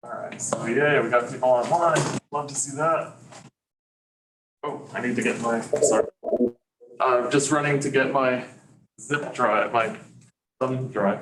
All right, so yay, we got people online. Love to see that. Oh, I need to get my, sorry. Just running to get my zip drive, my thumb drive.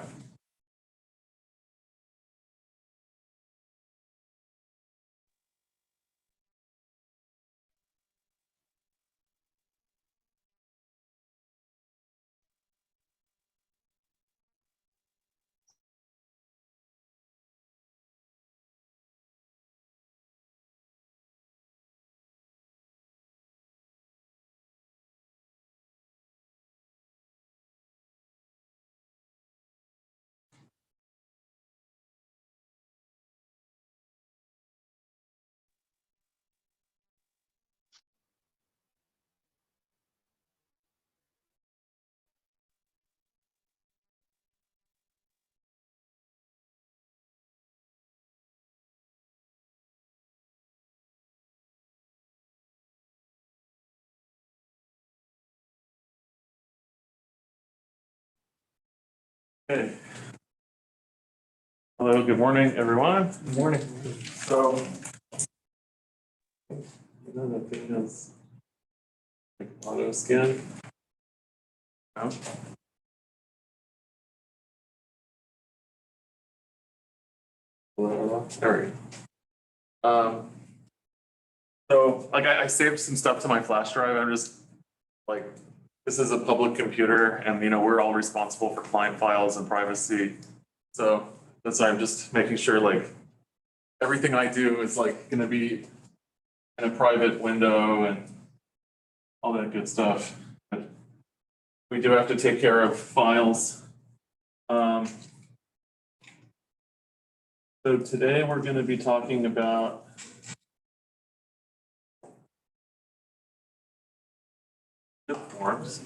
Hey. Hello, good morning, everyone. Good morning. So, the thing is like auto scan. No? There we go. So like I saved some stuff to my flash drive. I'm just like, this is a public computer and we're all responsible for client files and privacy. So that's why I'm just making sure like everything I do is like gonna be in a private window and all that good stuff. But we do have to take care of files. So today we're gonna be talking about Zipforms.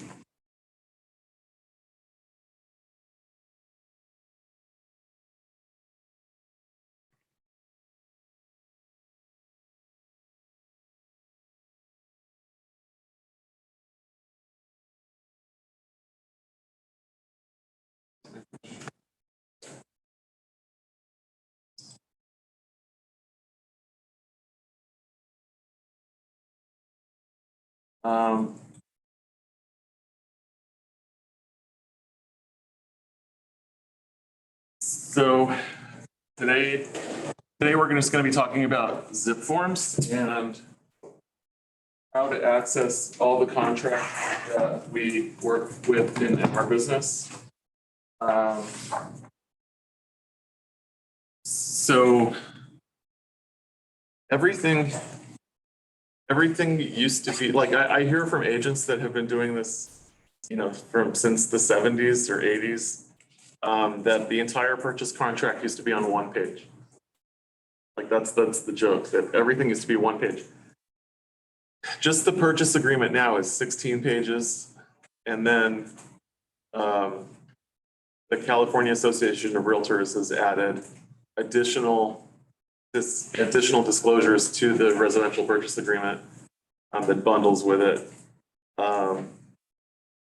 So today we're just going to be talking about Zipforms and how to access all the contracts that we work with in our business. So everything used to be like, I hear from agents that have been doing this, since the 70s or 80s, that the entire purchase contract used to be on one page. Like that's the joke, that everything used to be one page. Just the purchase agreement now is 16 pages. And then the California Association of Realtors has added additional disclosures to the residential purchase agreement that bundles with it.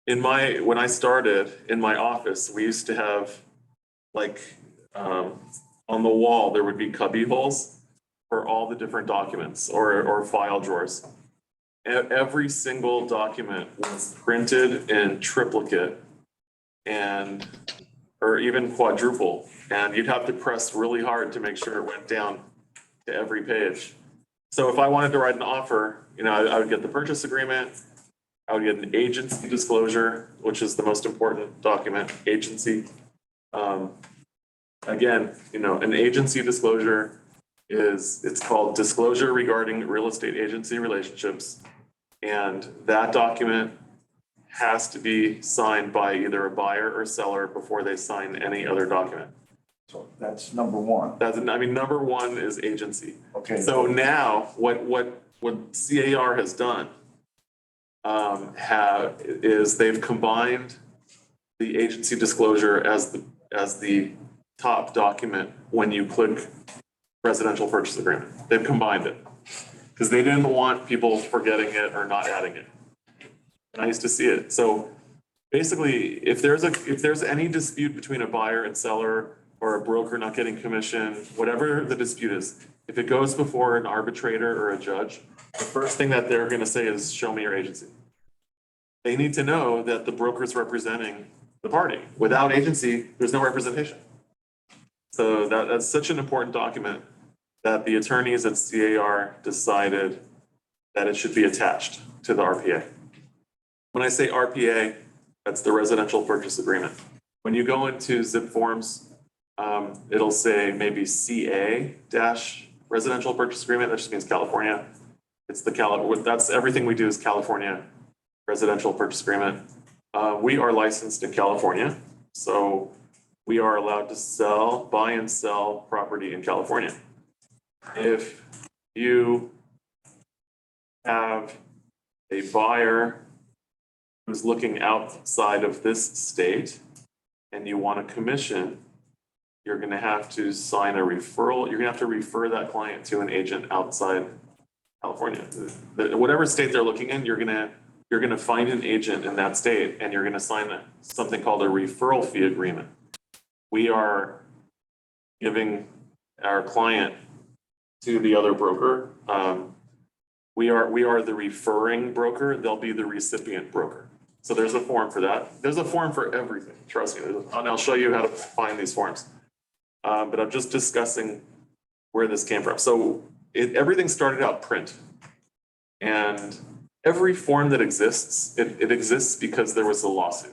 When I started in my office, we used to have like on the wall there would be cubby holes for all the different documents or file drawers. Every single document was printed in triplicate or even quadruple, and you'd have to press really hard to make sure it went down to every page. So if I wanted to write an offer, I would get the purchase agreement, I would get an agency disclosure, which is the most important document, agency. Again, an agency disclosure it's called disclosure regarding real estate agency relationships. And that document has to be signed by either a buyer or seller before they sign any other document. So that's number one. Number one is agency. Okay. So now what CAR has done is they've combined the agency disclosure as the top document when you click residential purchase agreement. They've combined it because they didn't want people forgetting it or not adding it. And I used to see it. So basically, if there's any dispute between a buyer and seller, or a broker not getting commission, whatever the dispute is, if it goes before an arbitrator or a judge, the first thing that they're gonna say is, show me your agency. They need to know that the broker's representing the party. Without agency, there's no representation. So that's such an important document that the attorneys at CAR decided that it should be attached to the RPA. When I say RPA, that's the residential purchase agreement. When you go into Zipforms, it'll say maybe CA dash residential purchase agreement. That just means California. It's that's everything we do is California residential purchase agreement. We are licensed in California, so we are allowed to buy and sell property in California. If you have a buyer who's looking outside of this state and you want a commission, you're going to have to sign a referral. You're going to have to refer that client to an agent outside California. Whatever state they're looking in, you're going to find an agent in that state and you're going to sign something called a referral fee agreement. We are giving our client to the other broker. We are the referring broker. They'll be the recipient broker. So there's a form for that. There's a form for everything. Trust me. And I'll show you how to find these forms. But I'm just discussing where this came from. So everything started out print. And every form that exists, it exists because there was a lawsuit.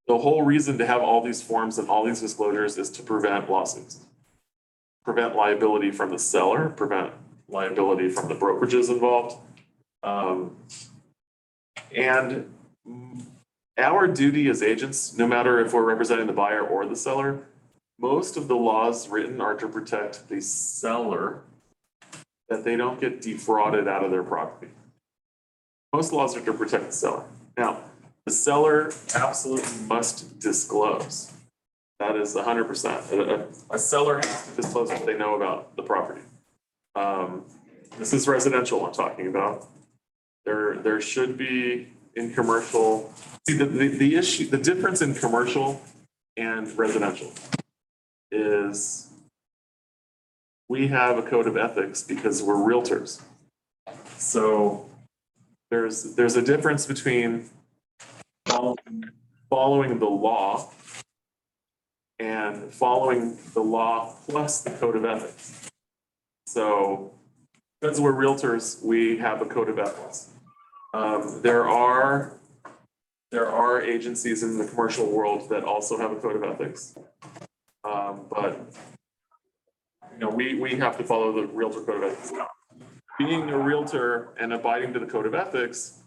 The whole reason to have all these forms and all these disclosures is to prevent lawsuits. Prevent liability from the seller, prevent liability from the brokerages involved. And our duty as agents, no matter if we're representing the buyer or the seller, most of the laws written are to protect the seller, that they don't get defrauded out of their property. Most laws are to protect the seller. Now, the seller absolutely must disclose. That is 100%. A seller has to disclose what they know about the property. This is residential I'm talking about. There should be in commercial. See, the difference in commercial and residential is we have a code of ethics because we're realtors. So there's a difference between following the law and following the law plus the code of ethics. So because we're realtors, we have a code of ethics. There are agencies in the commercial world that also have a code of ethics, but we have to follow the realtor code of ethics. Being a realtor and abiding to the code of ethics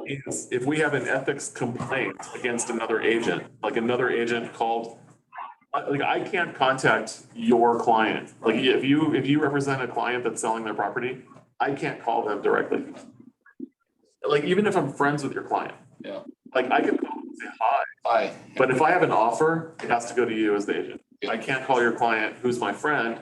is if we have an ethics complaint against another agent, like another agent called. Like I can't contact your client. Like if you represent a client that's selling their property, I can't call them directly. Like even if I'm friends with your client, Yeah. like I can call them and say hi. Hi. But if I have an offer, it has to go to you as the agent. I can't call your client who's my friend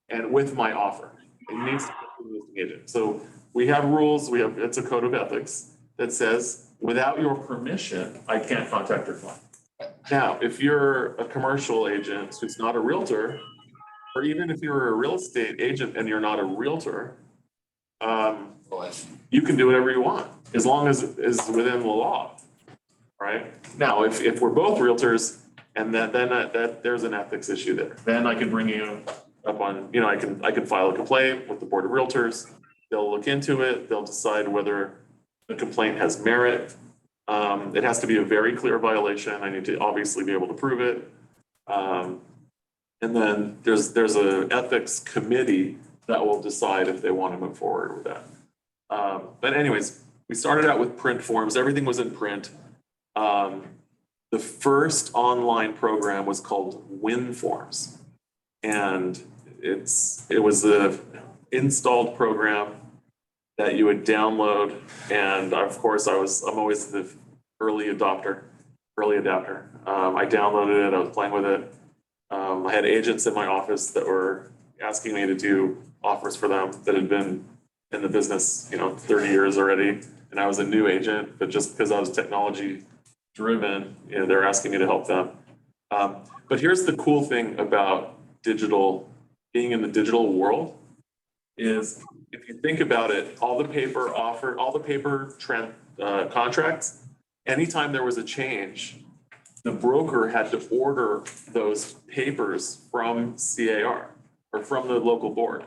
and with my offer. It needs to go to the listing agent. So we have rules. It's a code of ethics that says without your permission, I can't contact your client. Now, if you're a commercial agent who's not a realtor, or even if you're a real estate agent and you're not a realtor, you can do whatever you want as long as it is within the law, right? Now, if we're both realtors and then there's an ethics issue there, then I can bring you up on, I can file a complaint with the Board of Realtors. They'll look into it. They'll decide whether the complaint has merit. It has to be a very clear violation. I need to obviously be able to prove it. And then there's an ethics committee that will decide if they want to move forward with that. But anyways, we started out with print forms. Everything was in print. The first online program was called WinForms. And it was an installed program that you would download, and of course I'm always the early adapter. I downloaded it, I was playing with it. I had agents in my office that were asking me to do offers for them that had been in the business, 30 years already, and I was a new agent, but just because I was technology driven, they're asking me to help them. But here's the cool thing about being in the digital world is if you think about it, all the paper contracts, anytime there was a change, the broker had to order those papers from CAR or from the local board,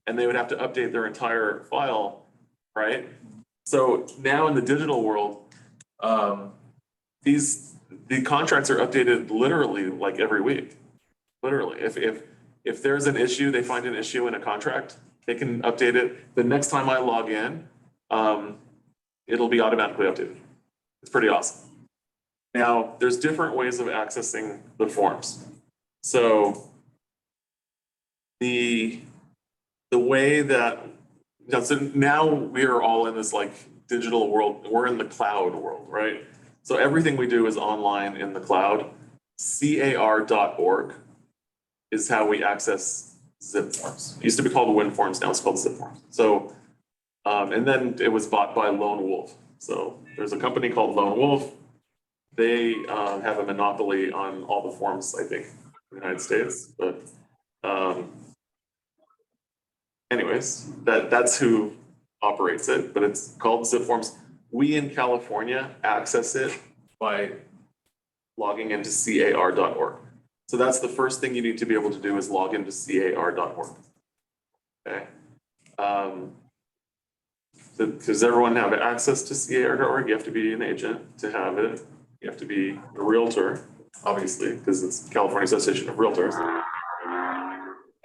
and they would have to update their entire file, right? So now in the digital world, the contracts are updated literally like every week. Literally, if there's an issue, they find an issue in a contract, they can update it. The next time I log in, it'll be automatically updated. It's pretty awesome. Now, there's different ways of accessing the forms. So the way that, so now we are all in this like digital world, we're in the cloud world, right? So everything we do is online in the cloud. car.org is how we access Zipforms. It used to be called WinForms, now it's called Zipforms. So, and then it was bought by Lone Wolf. So there's a company called Lone Wolf. They have a monopoly on all the forms, I think, in the United States. But anyways, that's who operates it, but it's called Zipforms. We in California access it by logging into car.org. So that's the first thing you need to be able to do is log into car.org. Okay. Does everyone have access to car.org? You have to be an agent to have it. You have to be a realtor, obviously, because it's California Association of Realtors.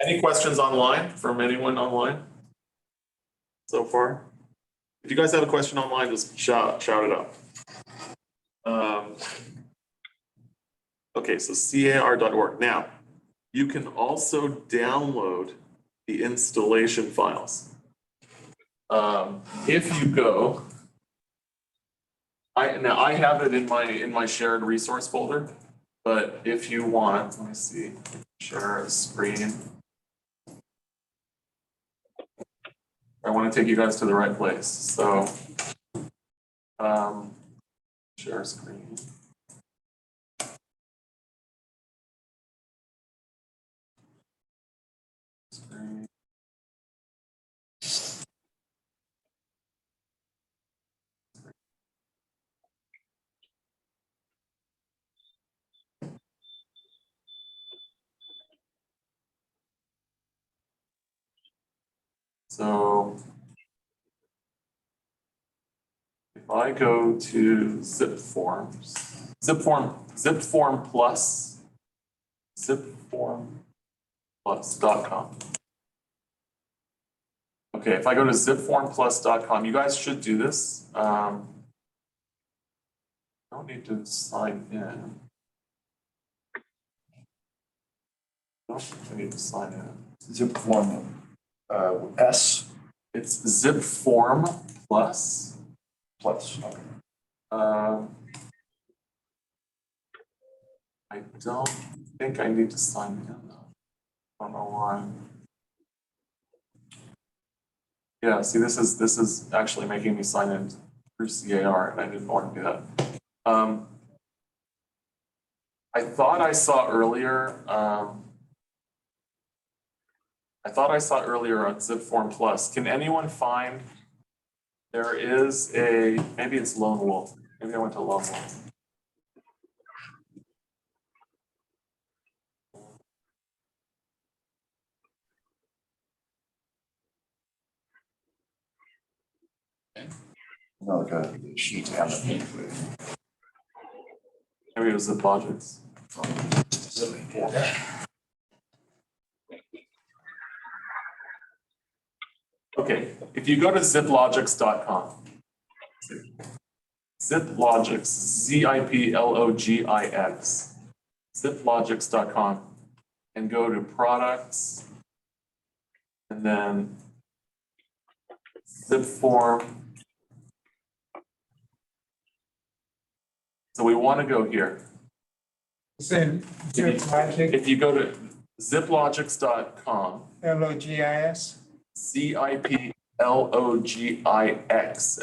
Any questions online from anyone online so far? If you guys have a question online, just shout it out. Okay, so car.org. Now, you can also download the installation files. If you go, I have it in my shared resource folder, but if you want, let me see, share a screen. I want to take you guys to the right place. So, share screen. So if I go to Zipforms, Zipform Plus, zipformplus.com. Okay, if I go to zipformplus.com, you guys should do this. I don't need to sign in. I need to sign in. Zipform S It's Zipform Plus. plus. I don't think I need to sign in though. I don't know why. Yeah, see, this is actually making me sign in through CAR, and I didn't want to do that. I thought I saw earlier. I thought I saw earlier on Zipform Plus. Can anyone find? There is a, maybe it's Lone Wolf. Maybe I went to Lone Wolf. No, the sheet and the page. Maybe it was Ziplogics. Okay, if you go to ziplogics.com, Ziplogics, Ziplogix, ziplogics.com, and go to products, and then Zipform. So we want to go here. If you go to ziplogics.com, LOGIS. ZIPLOGIX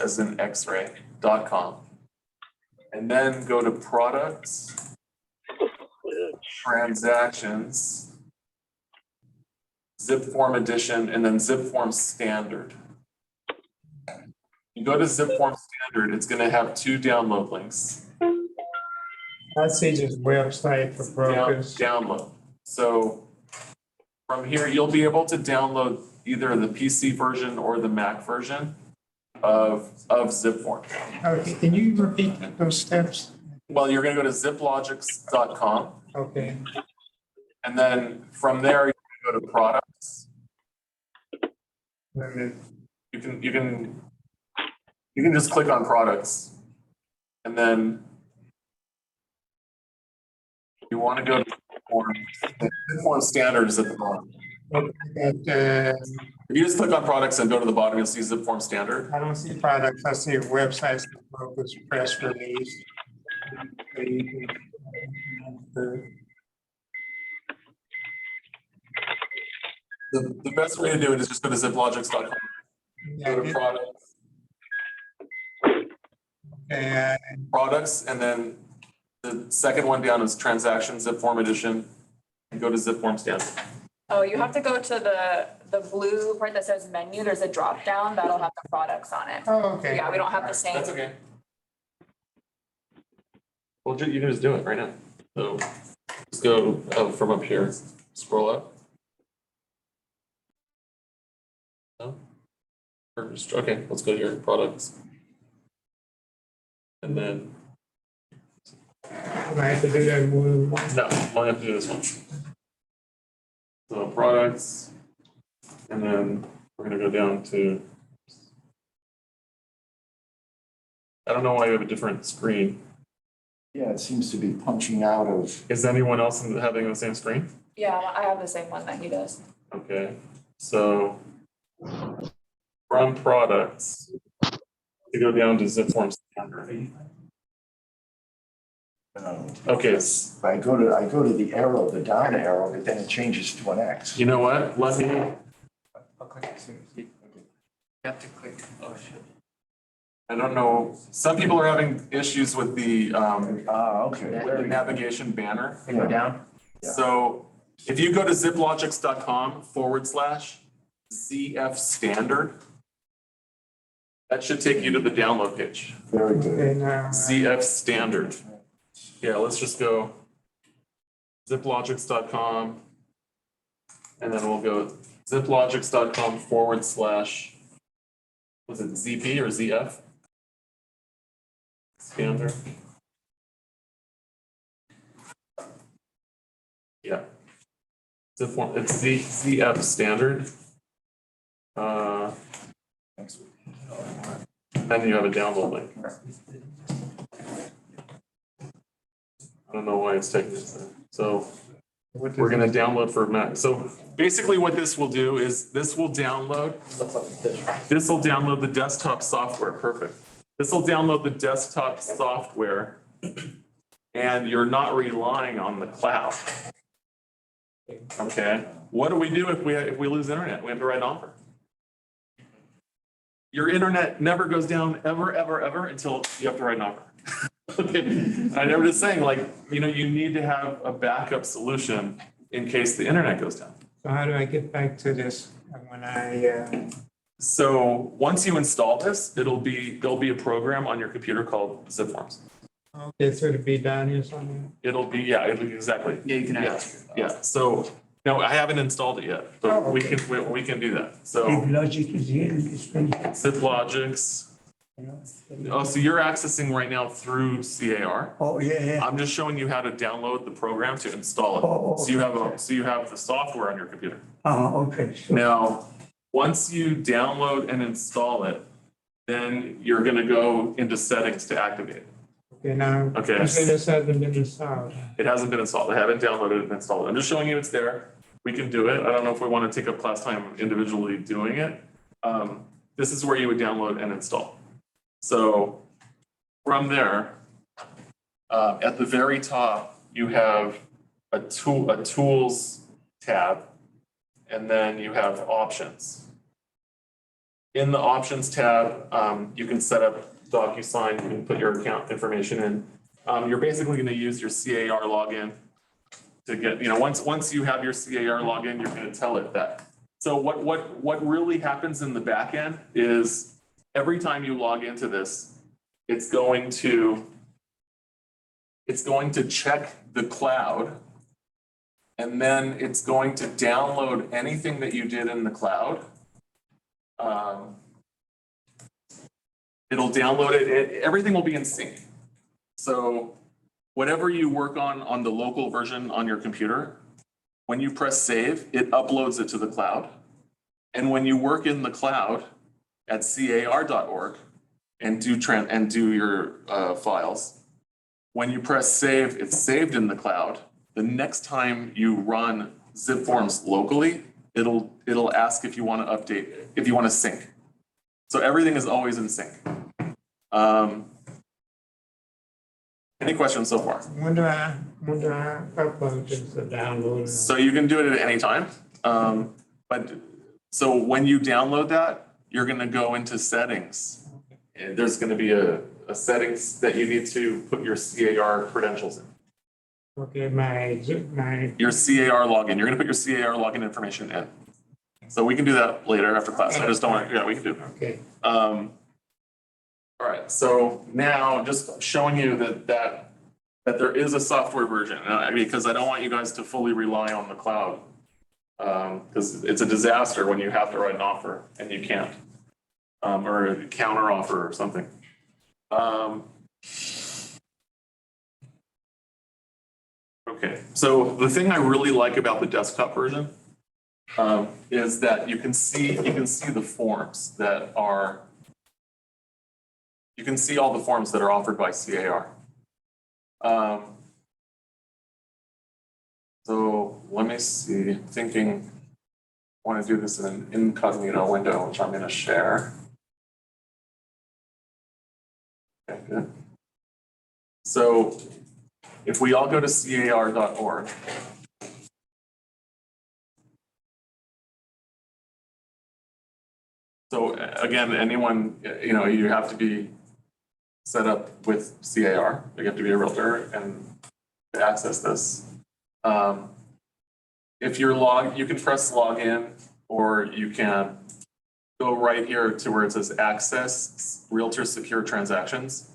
as in X-ray.com, and then go to products, transactions, Zipform edition, and then Zipform standard. You go to Zipform standard, it's gonna have 2 download links. I see this website for brokers. Download. So from here, you'll be able to download either the PC version or the Mac version of Zipform. Okay, can you repeat those steps? Well, you're gonna go to ziplogics.com, Okay, and then from there, you can go to products. wait a minute. You can just click on products, and then you want to go to Zipform standard is at the bottom. If you just click on products and go to the bottom, you'll see Zipform standard. I don't see products, I see websites, brokers, press release. The best way to do it is just go to ziplogics.com, go to products, And products, and then the second one down is transaction Zipform edition, and go to Zipform standard. Oh, you have to go to the blue part that says menu. There's a drop down that'll have the products on it. Oh, okay. Yeah, we don't have the same. That's okay. Well, you can just do it right now. So just go from up here, scroll up. No? Or just, okay, let's go here, products. And then, I have to do that one. no, only have to do this one. So products, and then we're gonna go down to, I don't know why you have a different screen. Yeah, it seems to be punching out of, Is anyone else having the same screen? Yeah, I have the same one that he does. Okay, so from products, you go down to Zipform standard. Okay, I go to the arrow, the down arrow, but then it changes to an X. you know what? Let me, I'll click it soon. You have to click. Oh, shit. I don't know, some people are having issues with the Okay. navigation banner. Can go down? Yeah. So if you go to ziplogics.com/ZF standard, that should take you to the download page. Very good. Okay, now. ZF standard. Yeah, let's just go ziplogics.com, and then we'll go ziplogics.com / was it ZP or ZF? Standard. Yeah. Zipform, it's ZF standard. Then you have a download link. I don't know why it's taking this there. So we're gonna download for Mac. So basically what this will do is this will download the desktop software, perfect. This will download the desktop software and you're not relying on the cloud. Okay, what do we do if we lose internet? We have to write an offer. Your internet never goes down ever, ever, ever until you have to write an offer. Okay, I'm just saying, like, you need to have a backup solution in case the internet goes down. So how do I get back to this when I, So once you install this, there'll be a program on your computer called Zipforms. okay, so it'll be down here somewhere? It'll be exactly. Yeah, you can Yeah, ask. yeah. So no, I haven't installed it yet, but Oh, we okay. can do that. So Logic is here, it's been, Ziplogics. Oh, so you're accessing right now through CAR. oh, yeah. I'm just showing you how to download the program to install it. Oh, So you have the software on your computer. Okay, so, Now, once you download and install it, then you're gonna go into settings to activate it. Okay, now, Okay. you say this hasn't been installed. It hasn't been installed. I haven't downloaded and installed it. I'm just showing you it's there. We can do it. I don't know if we want to take up class time individually doing it. This is where you would download and install. So from there, at the very top, you have a tools tab, and then you have options. In the options tab, you can set up DocuSign, you can put your account information in. You're basically going to use your CAR login to get, once you have your CAR login, you're gonna tell it that. So what really happens in the back end is every time you log into this, it's going to check the cloud, and then it's going to download anything that you did in the cloud. It'll download it, everything will be in sync. So whatever you work on the local version on your computer, when you press save, it uploads it to the cloud. And when you work in the cloud at car.org and do your files, when you press save, it's saved in the cloud. The next time you run Zipforms locally, it'll ask if you want to update, if you want to sync. So everything is always in sync. Any questions so far? When do I upload this, the download? So you can do it at any time. But so when you download that, you're going to go into settings. And there's going to be a settings that you need to put your CAR credentials in. Okay, my, Your CAR login. You're going to put your CAR login information in. So we can do that later after class. I just don't want to, yeah, we can do it. okay. All right, so now just showing you that there is a software version, because I don't want you guys to fully rely on the cloud. Because it's a disaster when you have to write an offer and you can't, or a counter offer or something. Okay, so the thing I really like about the desktop version is that you can see the forms that are, you can see all the forms that are offered by CAR. So let me see, thinking, I want to do this in an incognito window, which I'm going to share. Okay, good. So if we all go to car.org, so again, anyone, you have to be set up with CAR. You have to be a realtor and to access this. If you're logged, you can press login, or you can go right here to where it says access Realtor secure transactions.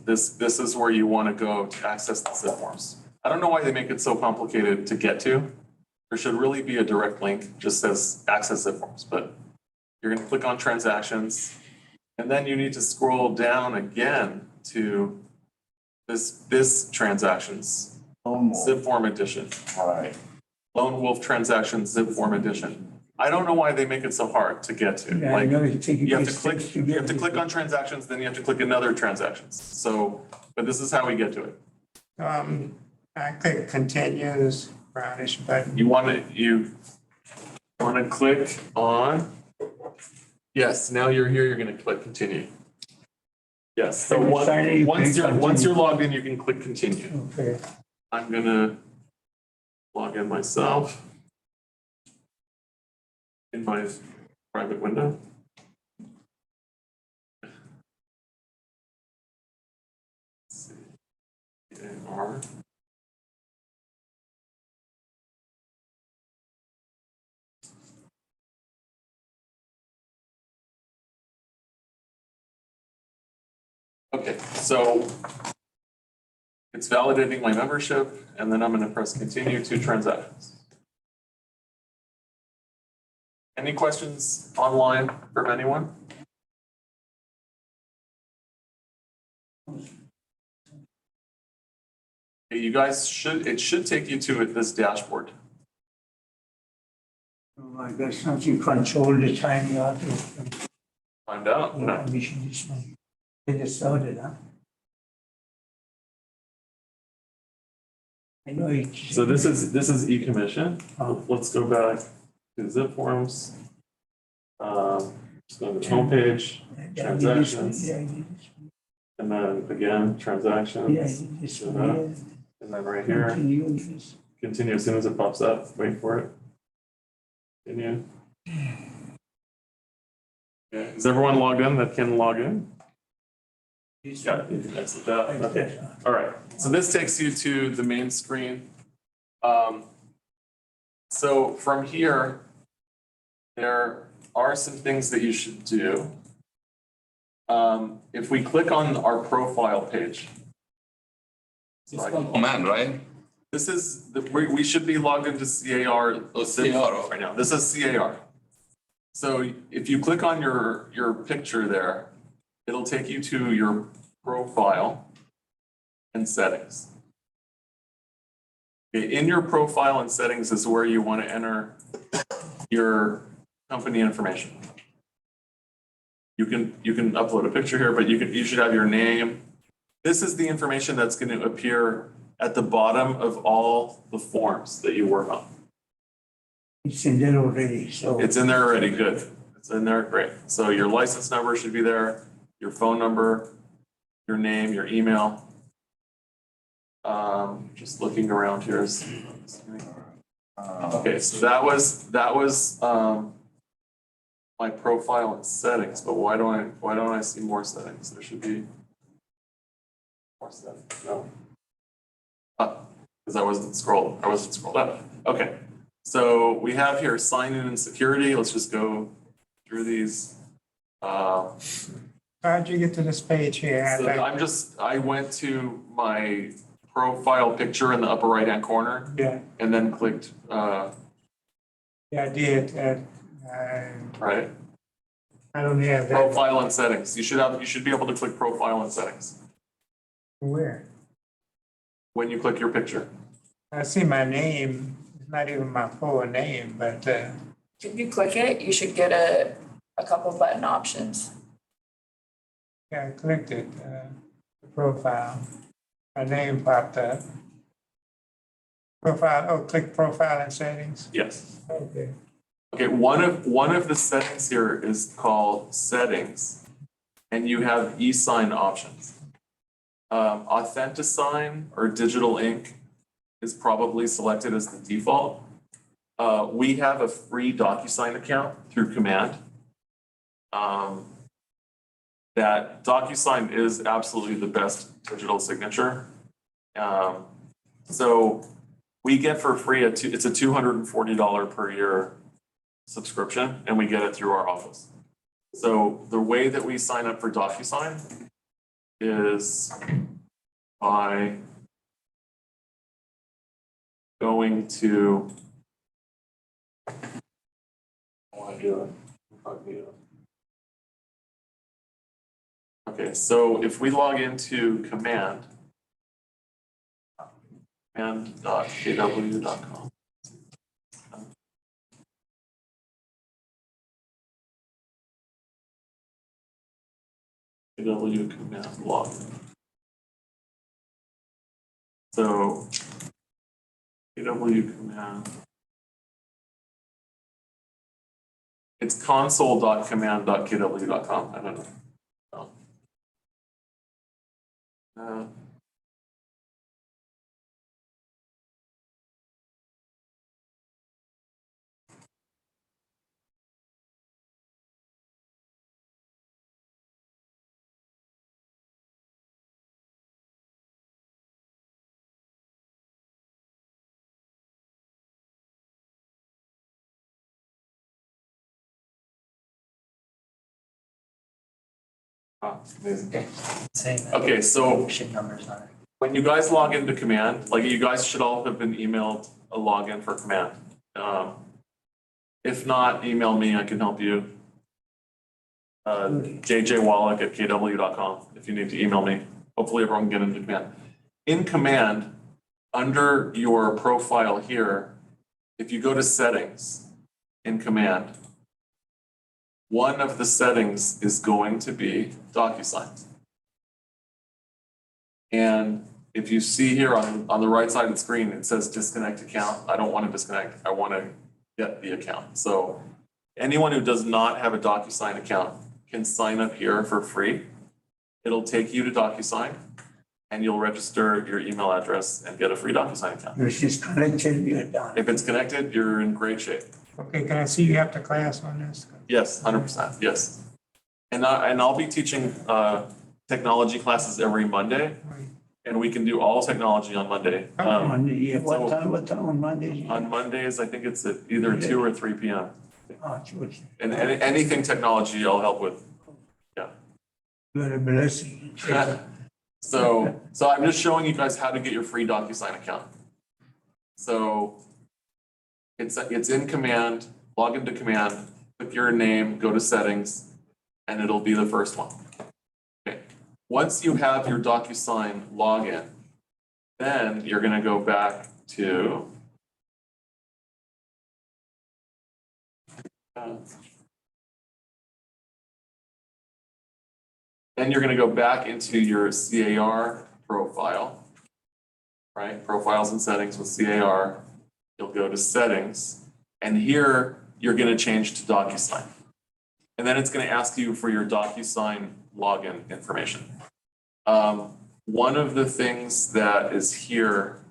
This is where you want to go to access the Zipforms. I don't know why they make it so complicated to get to. There should really be a direct link, just says access Zipforms, but you're going to click on transactions, and then you need to scroll down again to this transactions. Zipform edition. Right. Lone Wolf transactions, Zipform edition. I don't know why they make it so hard to get to. Yeah, I Like, know you have to click on transactions, then you have to click another transactions. So, but this is how we get to it. I click continues, brownish button. You want to click on, yes, now you're here, you're going to click continue. Yes, so once you're logged in, you can click continue. Okay. I'm going to log in myself in my private window. Let's see. AR. Okay, so it's validating my membership, and then I'm going to press continue to transactions. Any questions online from anyone? Okay, you guys it should take you to this dashboard. Oh, I got something control the time you have to. Find out. No. We should just, they just started, huh? I know it. So this is e-commission. Oh. Let's go back to Zipforms. Just go to the homepage, transactions, and then again, transactions. Yeah, this do one, that. And then right here, continue as soon as it pops up. Wait for it. Continue. Okay. Is everyone logged in that can log in? Yeah, that's that. Okay. All right, so this takes you to the main screen. So from here, there are some things that you should do. If we click on our profile page. It's called command, right? This is, we should be logged into CAR. CAR. Right now, this is CAR. So if you click on your picture there, it'll take you to your profile and settings. Okay, in your profile and settings is where you want to enter your company information. You can upload a picture here, but you should have your name. This is the information that's going to appear at the bottom of all the forms that you work on. It's in there already, so. It's in there already, good. It's in there, great. So your license number should be there, your phone number, your name, your email. Just looking around here. Okay, so that was my profile and settings, but why don't I see more settings? There should be more settings. No. Because I wasn't scrolled up. Okay. So we have here sign in and security. Let's just go through these. How'd you get to this page here? So I went to my profile picture in the upper right hand corner Yeah, and then clicked yeah, I did. right. I don't have that. Profile and settings. You should be able to click profile and settings Where? when you click your picture. I see my name. It's not even my full name, but If you click it, you should get a couple button options. yeah, I clicked it. The profile. My name popped up. Profile. Click profile and settings. Yes. Okay. Okay, one of the settings here is called settings, and you have e-sign options. Authentisign or digital ink is probably selected as the default. We have a free DocuSign account through Command. That DocuSign is absolutely the best digital signature. So we get for free, it's a $240 per year subscription, and we get it through our office. So the way that we sign up for DocuSign is by going to, I want to do it. Okay, so if we log into command.kw.com. KW command login. So KW command. It's console.command.kw.com. I don't know. Amazing. Same. Okay, so Shit numbers on it. when you guys log into Command, like you guys should all have been emailed a login for Command. If not, email me, I can help you. jjwallack@kw.com if you need to email me. Hopefully everyone can get into Command. In Command, under your profile here, if you go to settings in Command, one of the settings is going to be DocuSign. And if you see here on the right side of the screen, it says disconnect account. I don't want to disconnect. I want to get the account. So anyone who does not have a DocuSign account can sign up here for free. It'll take you to DocuSign and you'll register your email address and get a free DocuSign account. If it's connected, you're done. If it's connected, you're in great shape. Okay, can I see you have the class on this? Yes, 100%, yes. And I'll be teaching technology classes every Monday, and we can do all technology on Monday. Monday, yeah, what so- time on Mondays? On Mondays, I think it's at either 2 or 3 p.m. Oh, George, And anything technology I'll help with. you're a blessing. So I'm just showing you guys how to get your free DocuSign account. So it's in Command, log into Command, click your name, go to settings, and it'll be the first one. Okay. Once you have your DocuSign login, then you're gonna go back to then you're gonna go back into your CAR profile, right? Profiles and settings with CAR. You'll go to settings, and here you're gonna change to DocuSign. And then it's gonna ask you for your DocuSign login information. One of the things that is here,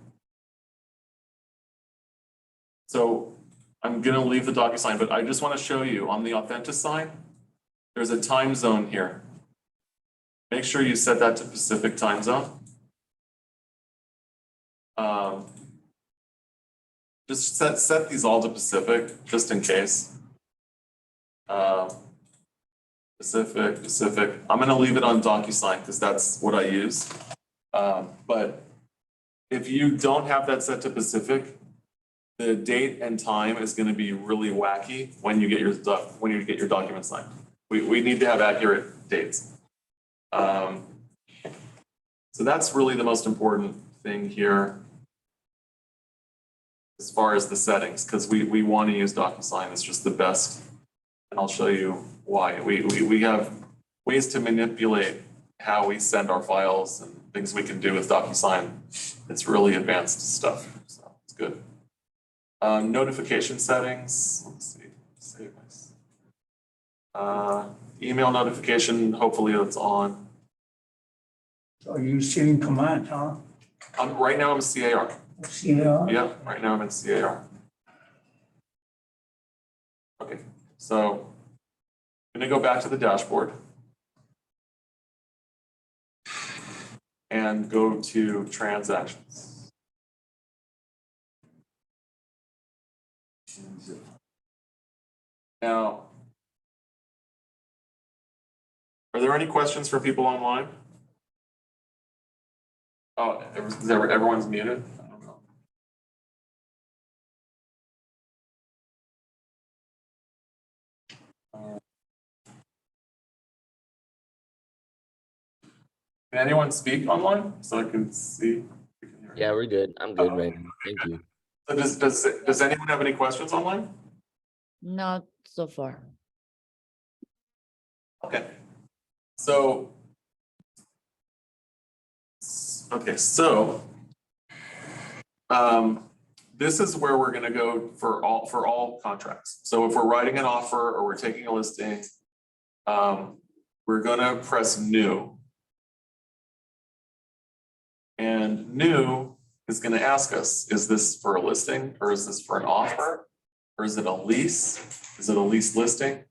so I'm gonna leave the DocuSign, but I just wanna show you on the AuthentiSign, there's a time zone here. Make sure you set that to Pacific time zone. Just set these all to Pacific, just in case. Pacific. I'm gonna leave it on DocuSign because that's what I use. But if you don't have that set to Pacific, the date and time is gonna be really wacky when you get your document signed. We need to have accurate dates. So that's really the most important thing here as far as the settings, because we want to use DocuSign. It's just the best. And I'll show you why. We have ways to manipulate how we send our files and things we can do with DocuSign. It's really advanced stuff, so it's good. Notification settings, let's see, save this. Email notification, hopefully it's on. So you still in command, huh? Right now I'm CAR. CR? Yeah, right now I'm in CAR. Okay, so I'm gonna go back to the dashboard and go to transactions. Now, are there any questions for people online? Oh, everyone's muted? I don't know. Can anyone speak online so I can see? Yeah, we're good. I'm good right now. Thank you. So does anyone have any questions online? Not so far. Okay. So this is where we're gonna go for all contracts. So if we're writing an offer or we're taking a listing, we're gonna press new. And new is gonna ask us, is this for a listing or is this for an offer? Or is it a lease? Is it a lease listing?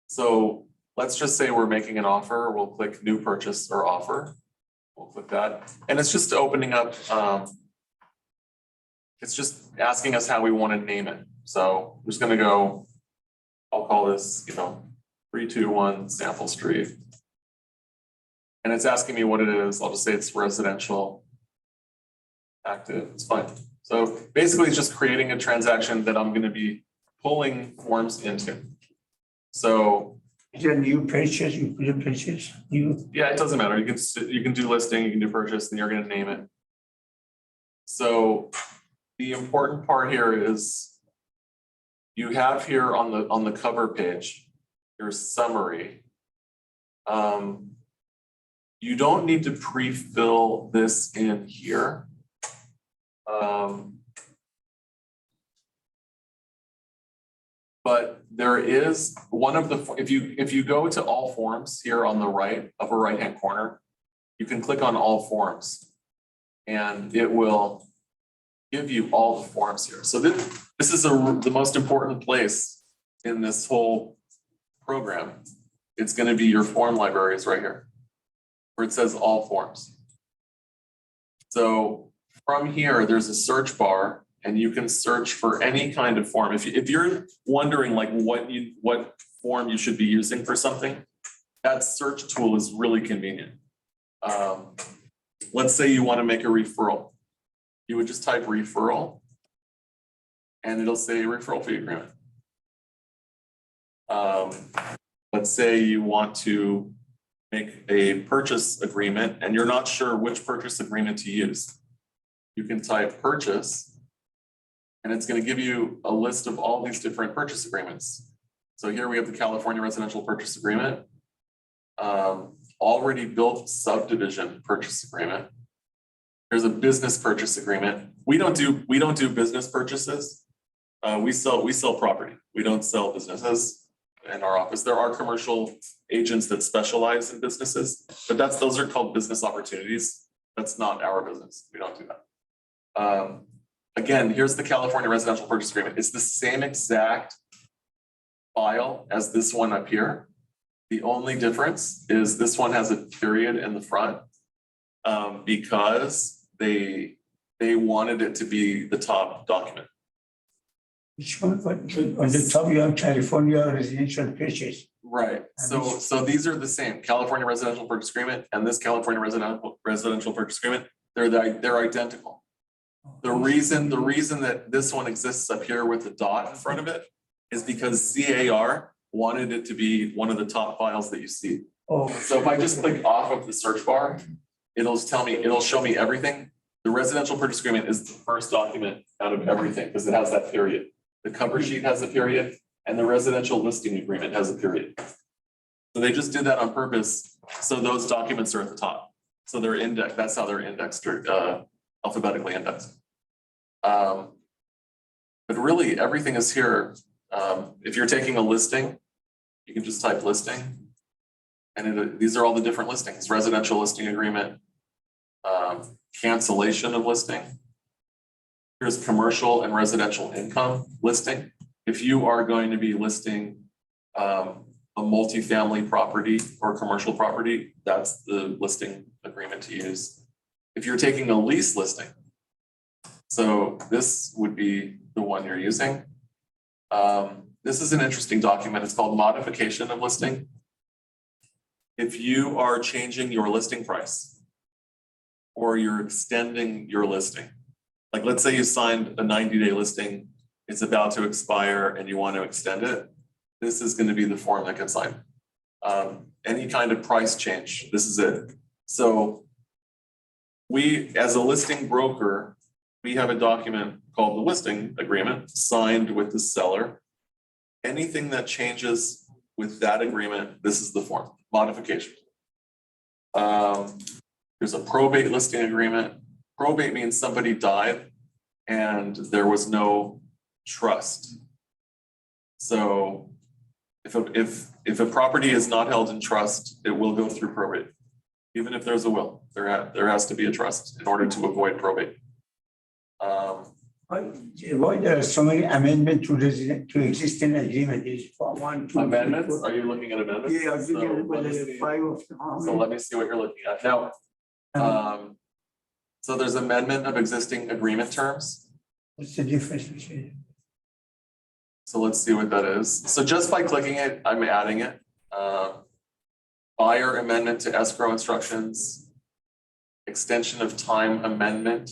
So let's just say we're making an offer. We'll click new purchase or offer. We'll click that. And it's just opening up, it's just asking us how we want to name it. So I'm just gonna go, I'll call this, 321 Sample Street. And it's asking me what it is. I'll just say it's residential, active, it's fine. So basically it's just creating a transaction that I'm gonna be pulling forms into. So Is it new purchase, you put a purchase, you? yeah, it doesn't matter. You can do listing, you can do purchase, and you're gonna name it. So the important part here is you have here on the cover page, your summary. You don't need to pre-fill this in here. But there is one of the, if you go to all forms here on the right, upper right-hand corner, you can click on all forms and it will give you all the forms here. So this is the most important place in this whole program it's gonna be your form libraries right here, where it says all forms. So from here, there's a search bar and you can search for any kind of form. If you're wondering like what form you should be using for something, that search tool is really convenient. Let's say you want to make a referral. You would just type referral and it'll say referral fee agreement. Let's say you want to make a purchase agreement and you're not sure which purchase agreement to use. You can type purchase and it's going to give you a list of all these different purchase agreements. So here we have the California Residential Purchase Agreement, already built subdivision purchase agreement. There's a business purchase agreement. We don't do business purchases. We sell property. We don't sell businesses in our office. There are commercial agents that specialize in businesses, but those are called business opportunities. That's not our business. We don't do that. Again, here's the California Residential Purchase Agreement. It's the same exact file as this one up here. The only difference is this one has a period in the front because they wanted it to be the top document. Which one? On the top, you have California residential purchase. Right. So these are the same California Residential Purchase Agreement and this California Residential Purchase Agreement. They're identical. The reason that this one exists up here with the dot in front of it is because CAR wanted it to be one of the top files that you see. Oh, So if I just click off of the search bar, it'll show me everything. The residential purchase agreement is the first document out of everything because it has that period. The cover sheet has a period and the residential listing agreement has a period. So they just did that on purpose. So those documents are at the top. So they're indexed. That's how they're indexed, or alphabetically indexed. But really everything is here. If you're taking a listing, you can just type listing. And these are all the different listings: residential listing agreement, cancellation of listing. Here's commercial and residential income listing. If you are going to be listing a multifamily property or commercial property, that's the listing agreement to use. If you're taking a lease listing, so this would be the one you're using. This is an interesting document. It's called modification of listing. If you are changing your listing price or you're extending your listing, like let's say you signed a 90-day listing, it's about to expire and you want to extend it, this is going to be the form that gets signed. Any kind of price change, this is it. So we, as a listing broker, we have a document called the listing agreement signed with the seller. Anything that changes with that agreement, this is the form, modification. There's a probate listing agreement. Probate means somebody died and there was no trust. So if a property is not held in trust, it will go through probate. Even if there's a will, there has to be a trust in order to avoid probate. why there are so many amendments to existing agreement? Is for 1, 2, Amendments? 3, 4. Are you looking at amendments? Yeah, I'm looking at So let me see. 5 of them. So let me see what you're looking at now. So there's amendment of existing agreement terms. What's the difference between? So let's see what that is. So just by clicking it, I'm adding it. Buyer amendment to escrow instructions, extension of time amendment.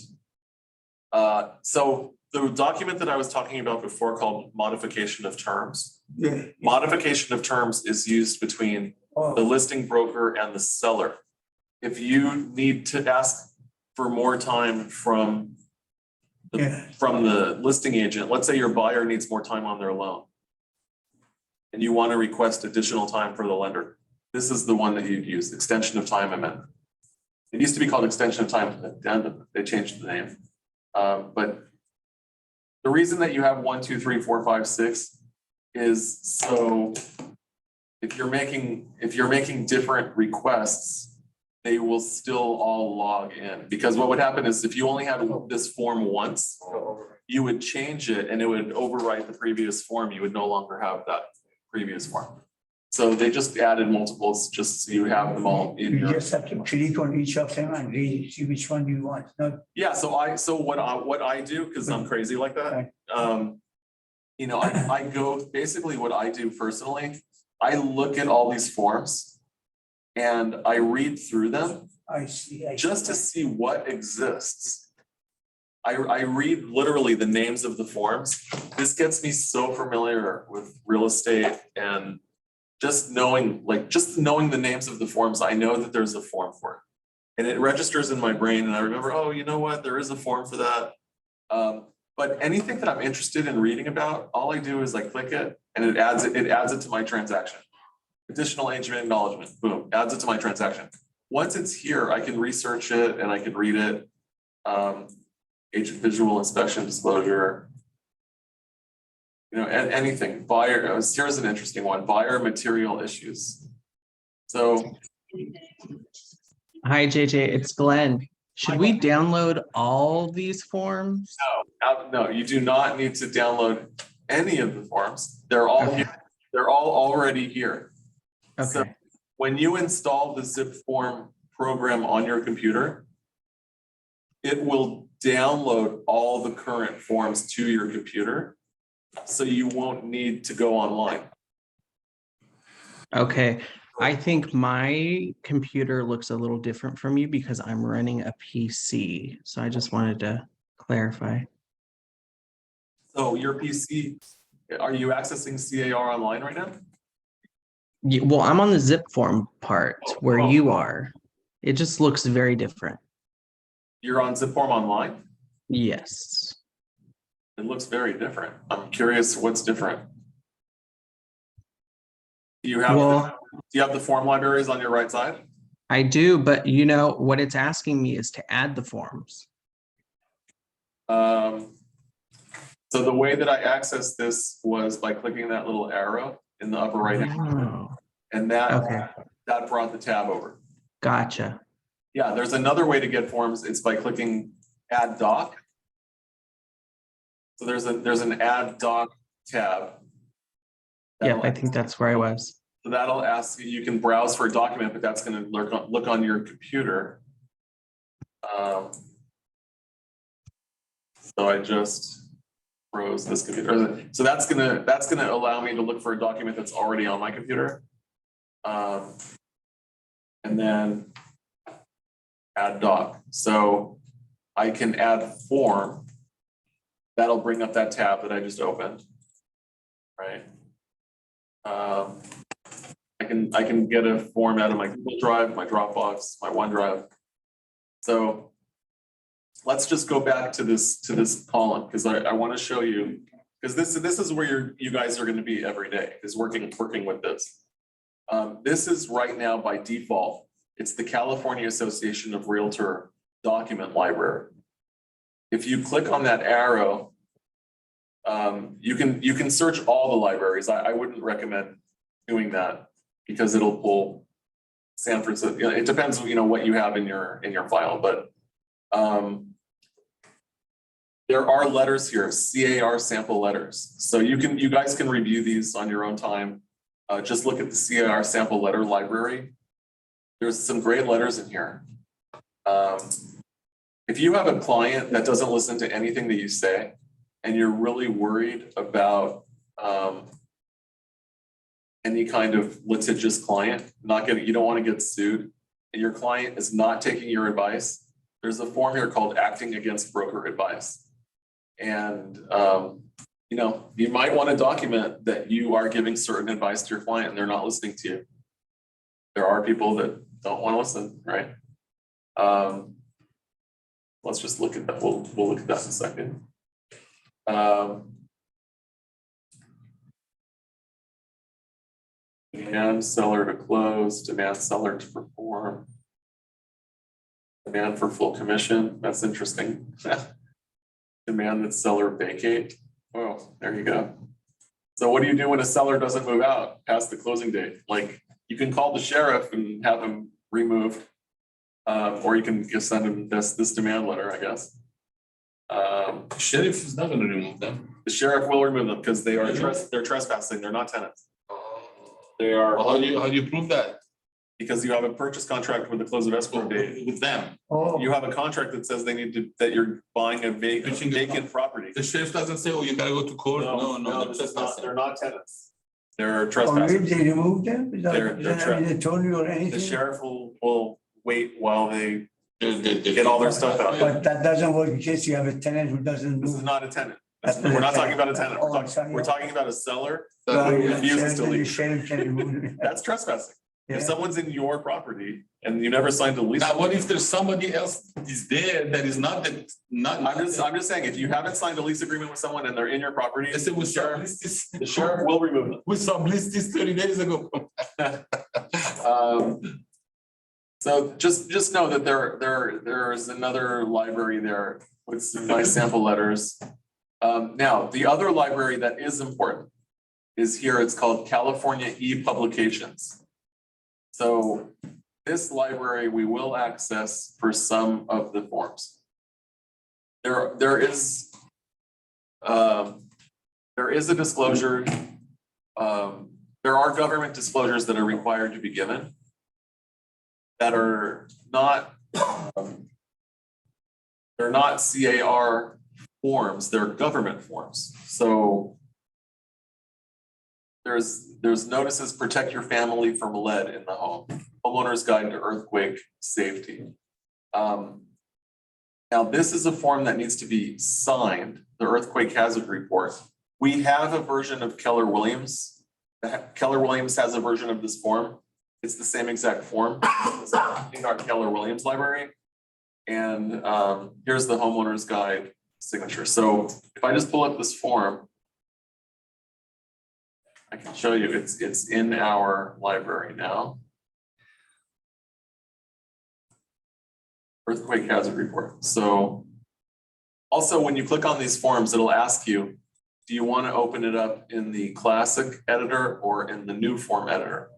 So the document that I was talking about before called modification of terms. Yeah. Modification of terms is used between Oh, the listing broker and the seller. If you need to ask for more time from the listing agent, let's say your buyer needs more time on their loan and you want to request additional time for the lender, this is the one that you'd use, extension of time amendment. It used to be called extension of time addendum. They changed the name. But the reason that you have 1, 2, 3, 4, 5, 6 is so if you're making different requests, they will still all log in. Because what would happen is if you only had this form once, you would change it and it would overwrite the previous form. You would no longer have that previous form. So they just added multiples just so you have them all in You your. just have to click on each of them and read, see which one you want, not. Yeah, so what I do, because I'm crazy like that, you know, I go, basically what I do personally, I look at all these forms and I read through them I see. just to see what exists. I read literally the names of the forms. This gets me so familiar with real estate and just knowing the names of the forms, I know that there's a form for it. And it registers in my brain and I remember, oh, you know what, there is a form for that. But anything that I'm interested in reading about, all I do is I click it and it adds it to my transaction. Additional agent acknowledgement, boom, adds it to my transaction. Once it's here, I can research it and I can read it. Agent visual inspection disclosure. You know, anything, buyer, here's an interesting one, buyer material issues. So. Hi, JJ, it's Glenn. Should we download all these forms? No, you do not need to download any of the forms. They're all Okay. here. They're all already here. So Okay, when you install the Zipform program on your computer, it will download all the current forms to your computer. So you won't need to go online. okay. I think my computer looks a little different from you because I'm running a PC. So I just wanted to clarify. So your PC, are you accessing CAR online right now? Well, I'm on the zip form part where Oh. you are. It just looks very different. You're on Zipform online? Yes. It looks very different. I'm curious what's different. Do you have the form libraries on your right side? I do, but you know what it's asking me is to add the forms. So the way that I accessed this was by clicking that little arrow in the upper right hand, Oh, and that okay, brought the tab over. gotcha. Yeah, there's another way to get forms. It's by clicking Add Doc. So there's an Add Doc tab. Yeah, I think that's where I was. So that'll ask you can browse for a document, but that's going to look on your computer. So I just froze this computer. So that's gonna allow me to look for a document that's already on my computer. And then add doc. So I can add form. That'll bring up that tab that I just opened. Right. I can get a form out of my Google Drive, my Dropbox, my OneDrive. So let's just go back to this column because I want to show you, because this is where you guys are going to be every day, is working with this. This is right now by default. It's the California Association of Realtor document library. If you click on that arrow, you can search all the libraries. I wouldn't recommend doing that because it'll pull San Francisco. You know, it depends, what you have in your file, but there are letters here, CAR sample letters. So you guys can review these on your own time. Just look at the CAR sample letter library. There's some great letters in here. If you have a client that doesn't listen to anything that you say, and you're really worried about any kind of litigious client, you don't want to get sued, and your client is not taking your advice, there's a form here called acting against broker advice. And you might want to document that you are giving certain advice to your client and they're not listening to you. There are people that don't want to listen, right? Let's just look at that. We'll look at that in a second. Demand seller to close, demand seller to perform, demand for full commission. That's interesting. Demand that seller vacate. Oh, there you go. So what do you do when a seller doesn't move out past the closing date? Like, you can call the sheriff and have him removed, or you can just send him this demand letter, I guess. Sheriff is not gonna remove them. The sheriff will remove them because they're trespassing. They're not tenants. They are, Well, how do you prove that? because you have a purchase contract with the close of escrow date. With them? Oh, You have a contract that says they need to, that you're buying a vacant property. The sheriff doesn't say, oh, you gotta go to court? No, this they're is not, trespassing. they're not tenants. They're already trespassers. they removed them? Is that- They're is that an attorney or The anything? sheriff will wait while they They get all their stuff out. But that doesn't work in case you have a tenant who doesn't This is move. not a tenant. That's not We're a not talking tenant. about a tenant. Oh, I'm sorry. We're talking about a seller Well, who yeah, refuses to sheriff- the leave. sheriff can remove it. That's trespassing. If Yeah. someone's in your property and you never signed a lease. Now, what if there's somebody else is there that is not the, not? I'm just saying, if you haven't signed a lease agreement with someone and they're in your property, I said, we the sheriff, sublist this, the sheriff will remove them. we sublist this 30 days ago. So just know that there is another library there with some nice sample letters. Now, the other library that is important is here. It's called California e-Publications. So this library we will access for some of the forms. There is a disclosure. There are government disclosures that are required to be given that are not, they're not CAR forms, they're government forms. So there's notices, protect your family from lead in the home, homeowner's guide to earthquake safety. Now this is a form that needs to be signed, the earthquake hazard report. We have a version of Keller Williams. Keller Williams has a version of this form. It's the same exact form in our Keller Williams library. And here's the homeowner's guide signature. So if I just pull up this form, I can show you it's in our library now. Earthquake hazard report. So also when you click on these forms, it'll ask you, do you want to open it up in the classic editor or in the new form editor?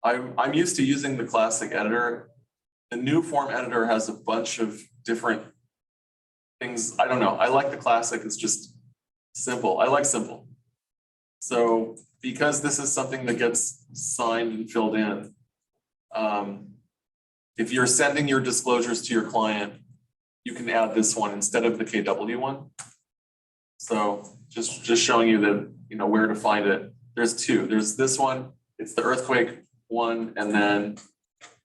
I'm used to using the classic editor. The new form editor has a bunch of different things. I don't know. I like the classic. It's just simple. I like simple. So because this is something that gets signed and filled in, if you're sending your disclosures to your client, you can add this one instead of the KW one. So just showing you that, you know, where to find it. There's two. There's this one. It's the earthquake one, and then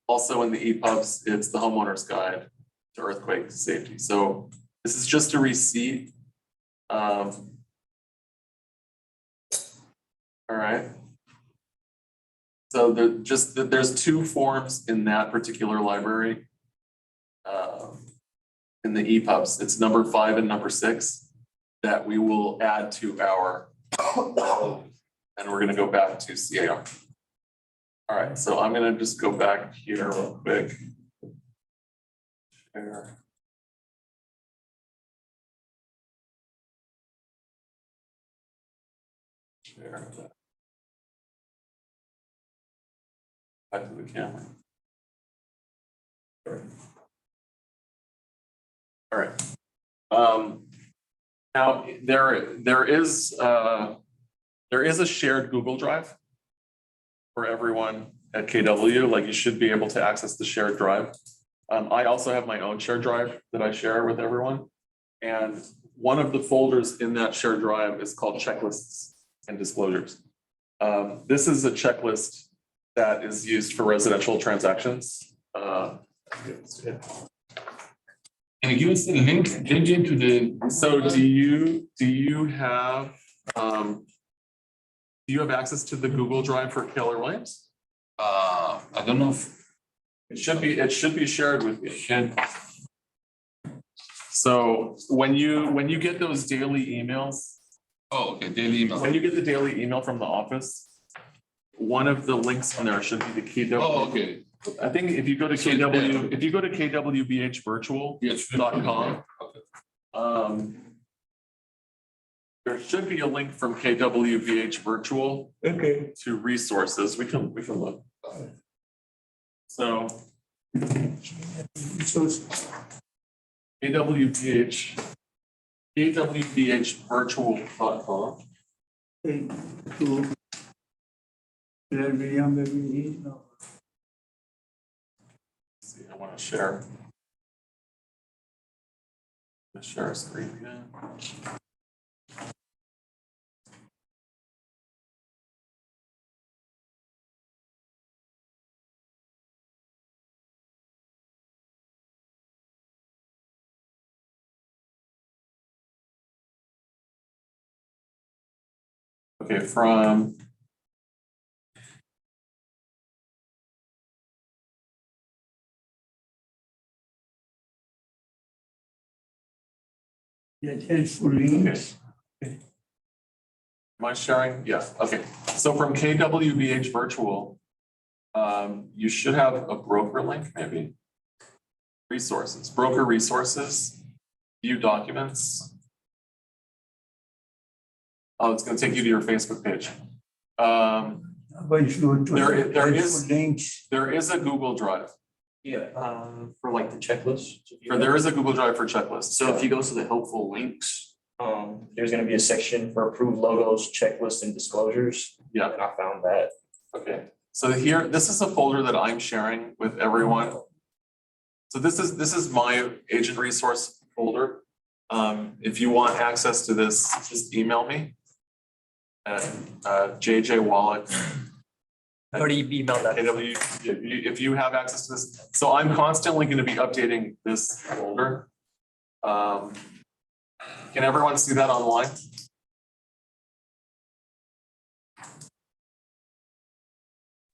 also in the EPUBs, it's the homeowner's guide to earthquake safety. So this is just a receipt. All right. So there's two forms in that particular library. In the EPUBs, it's number 5 and number 6 that we will add to our, and we're gonna go back to CAR. All right, so I'm gonna just go back here real quick. Share. Share that. Back to the camera. All right. Now there is a shared Google Drive for everyone at KW. Like you should be able to access the shared drive. I also have my own shared drive that I share with everyone. And one of the folders in that shared drive is called checklists and disclosures. This is a checklist that is used for residential transactions. Can you give us a link, JJ, to the? So do you have access to the Google Drive for Keller Williams? I don't know if. It should be shared with you. So when you get those daily emails, Oh, okay, daily email. when you get the daily email from the office, one of the links on there should be the KW. Oh, okay. I think if you go to kwbhvirtual.com, Yes. there should be a link from KWBH Virtual Okay. to resources. We can look. So kwbhvirtual.com. Let William, maybe he, no. See, I want to share. Share a screen again. Okay, from That helpful links. Am I sharing? Yes, okay. So from KWBH Virtual, you should have a broker link, maybe. Resources, broker resources, view documents. Oh, it's gonna take you to your Facebook page. But if you go to There helpful is- links, There is a Google Drive. Yeah, for like the checklist. Or there is a Google Drive for checklists. So if you go to the helpful links, there's gonna be a section for approved logos, checklists and disclosures. Yeah. And I found that. Okay, so here, this is a folder that I'm sharing with everyone. So this is my agent resource folder. If you want access to this, just email me. At JJ Wallack. Already emailed that. If you have access to this, so I'm constantly gonna be updating this folder. Can everyone see that online?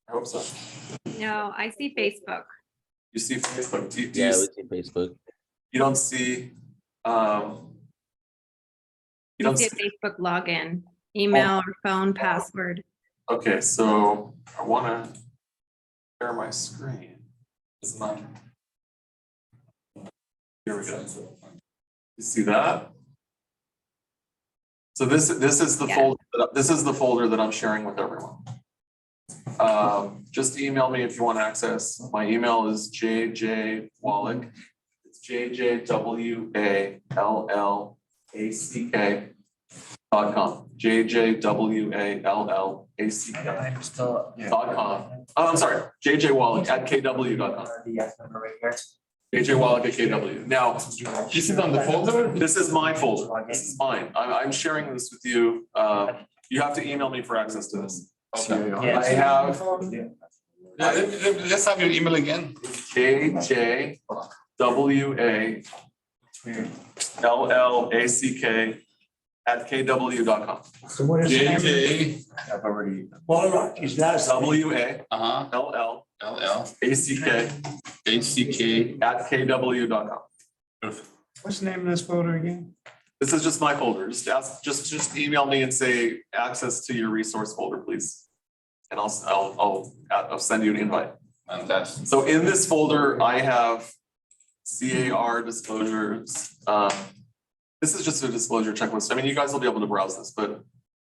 I hope so. No, I see Facebook. You see Facebook, do you Yeah, we see Facebook. you don't see, you I don't see see, a Facebook login, email or phone password. okay, so I wanna share my screen. It's not. Here we go. You see that? So this is the Yeah. folder, this is the folder that I'm sharing with everyone. Just email me if you want access. My email is JJ Wallack. It's JJWALLACK.com. JJWALLACK.com. Oh, I'm sorry, JJWallack@KW.com. JJWallack@KW. Now, This is on the folder? this is my folder. This is mine. I'm sharing this with you. You have to email me for access to this. Okay. I have Let's have your email again. JJWALLACK@KW.com. so what is the name? JJ, I've already. Wallack is last. WALLACK LL, ACK. @KW.com. What's the name of this folder again? This is just my folder. Just email me and say access to your resource folder, please. And I'll send you an invite. Fantastic. So in this folder, I have CAR disclosures. This is just a disclosure checklist. I mean, you guys will be able to browse this, but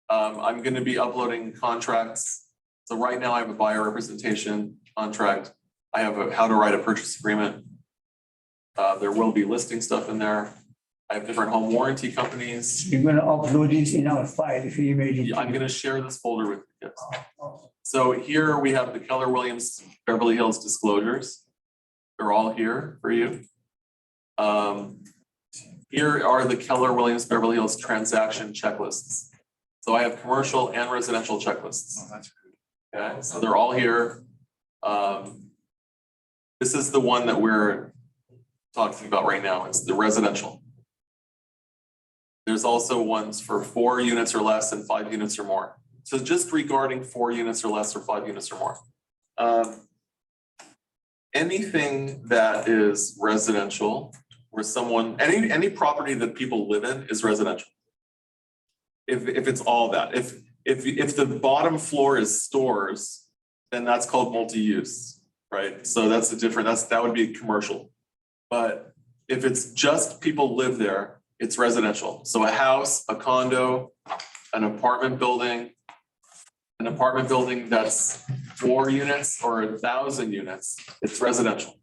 I'm gonna be uploading contracts. So right now I have a buyer representation contract. I have a how to write a purchase agreement. There will be listing stuff in there. I have different home warranty companies. You're gonna upload it in our file if you email it. I'm gonna share this folder with you guys. So here we have the Keller Williams Beverly Hills disclosures. They're all here for you. Here are the Keller Williams Beverly Hills transaction checklists. So I have commercial and residential checklists. Oh, that's good. Okay, so they're all here. This is the one that we're talking about right now. It's the residential. There's also ones for 4 units or less and 5 units or more. So just regarding 4 units or less or 5 units or more. Anything that is residential where someone, any property that people live in is residential. If it's all that, if the bottom floor is stores, then that's called multi-use, right? So that's a different, that would be commercial. But if it's just people live there, it's residential. So a house, a condo, an apartment building that's 4 units or 1,000 units, it's residential.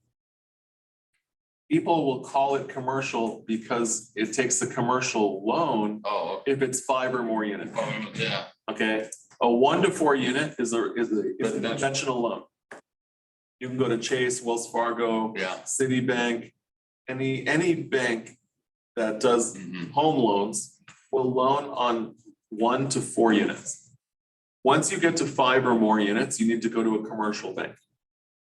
People will call it commercial because it takes a commercial loan Oh, if it's 5 or more units, yeah. okay? A 1 to 4 unit is a Residential. conventional loan. You can go to Chase, Wells Fargo, Yeah. Citibank, any bank that does home loans will loan on 1 to 4 units. Once you get to 5 or more units, you need to go to a commercial bank.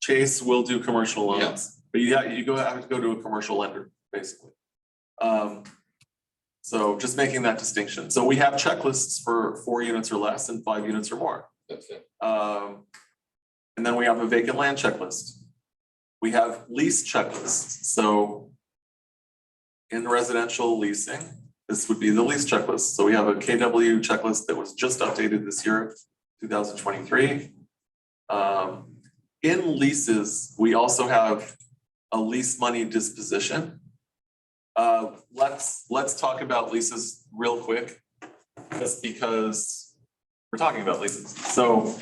Chase will do commercial loans, but you have to go to a commercial lender, basically. So just making that distinction. So we have checklists for 4 units or less and 5 units or more. That's it. And then we have a vacant land checklist. We have lease checklists. So in residential leasing, this would be the lease checklist. So we have a KW checklist that was just updated this year, 2023. In leases, we also have a lease money disposition. Let's talk about leases real quick, just because we're talking about leases. So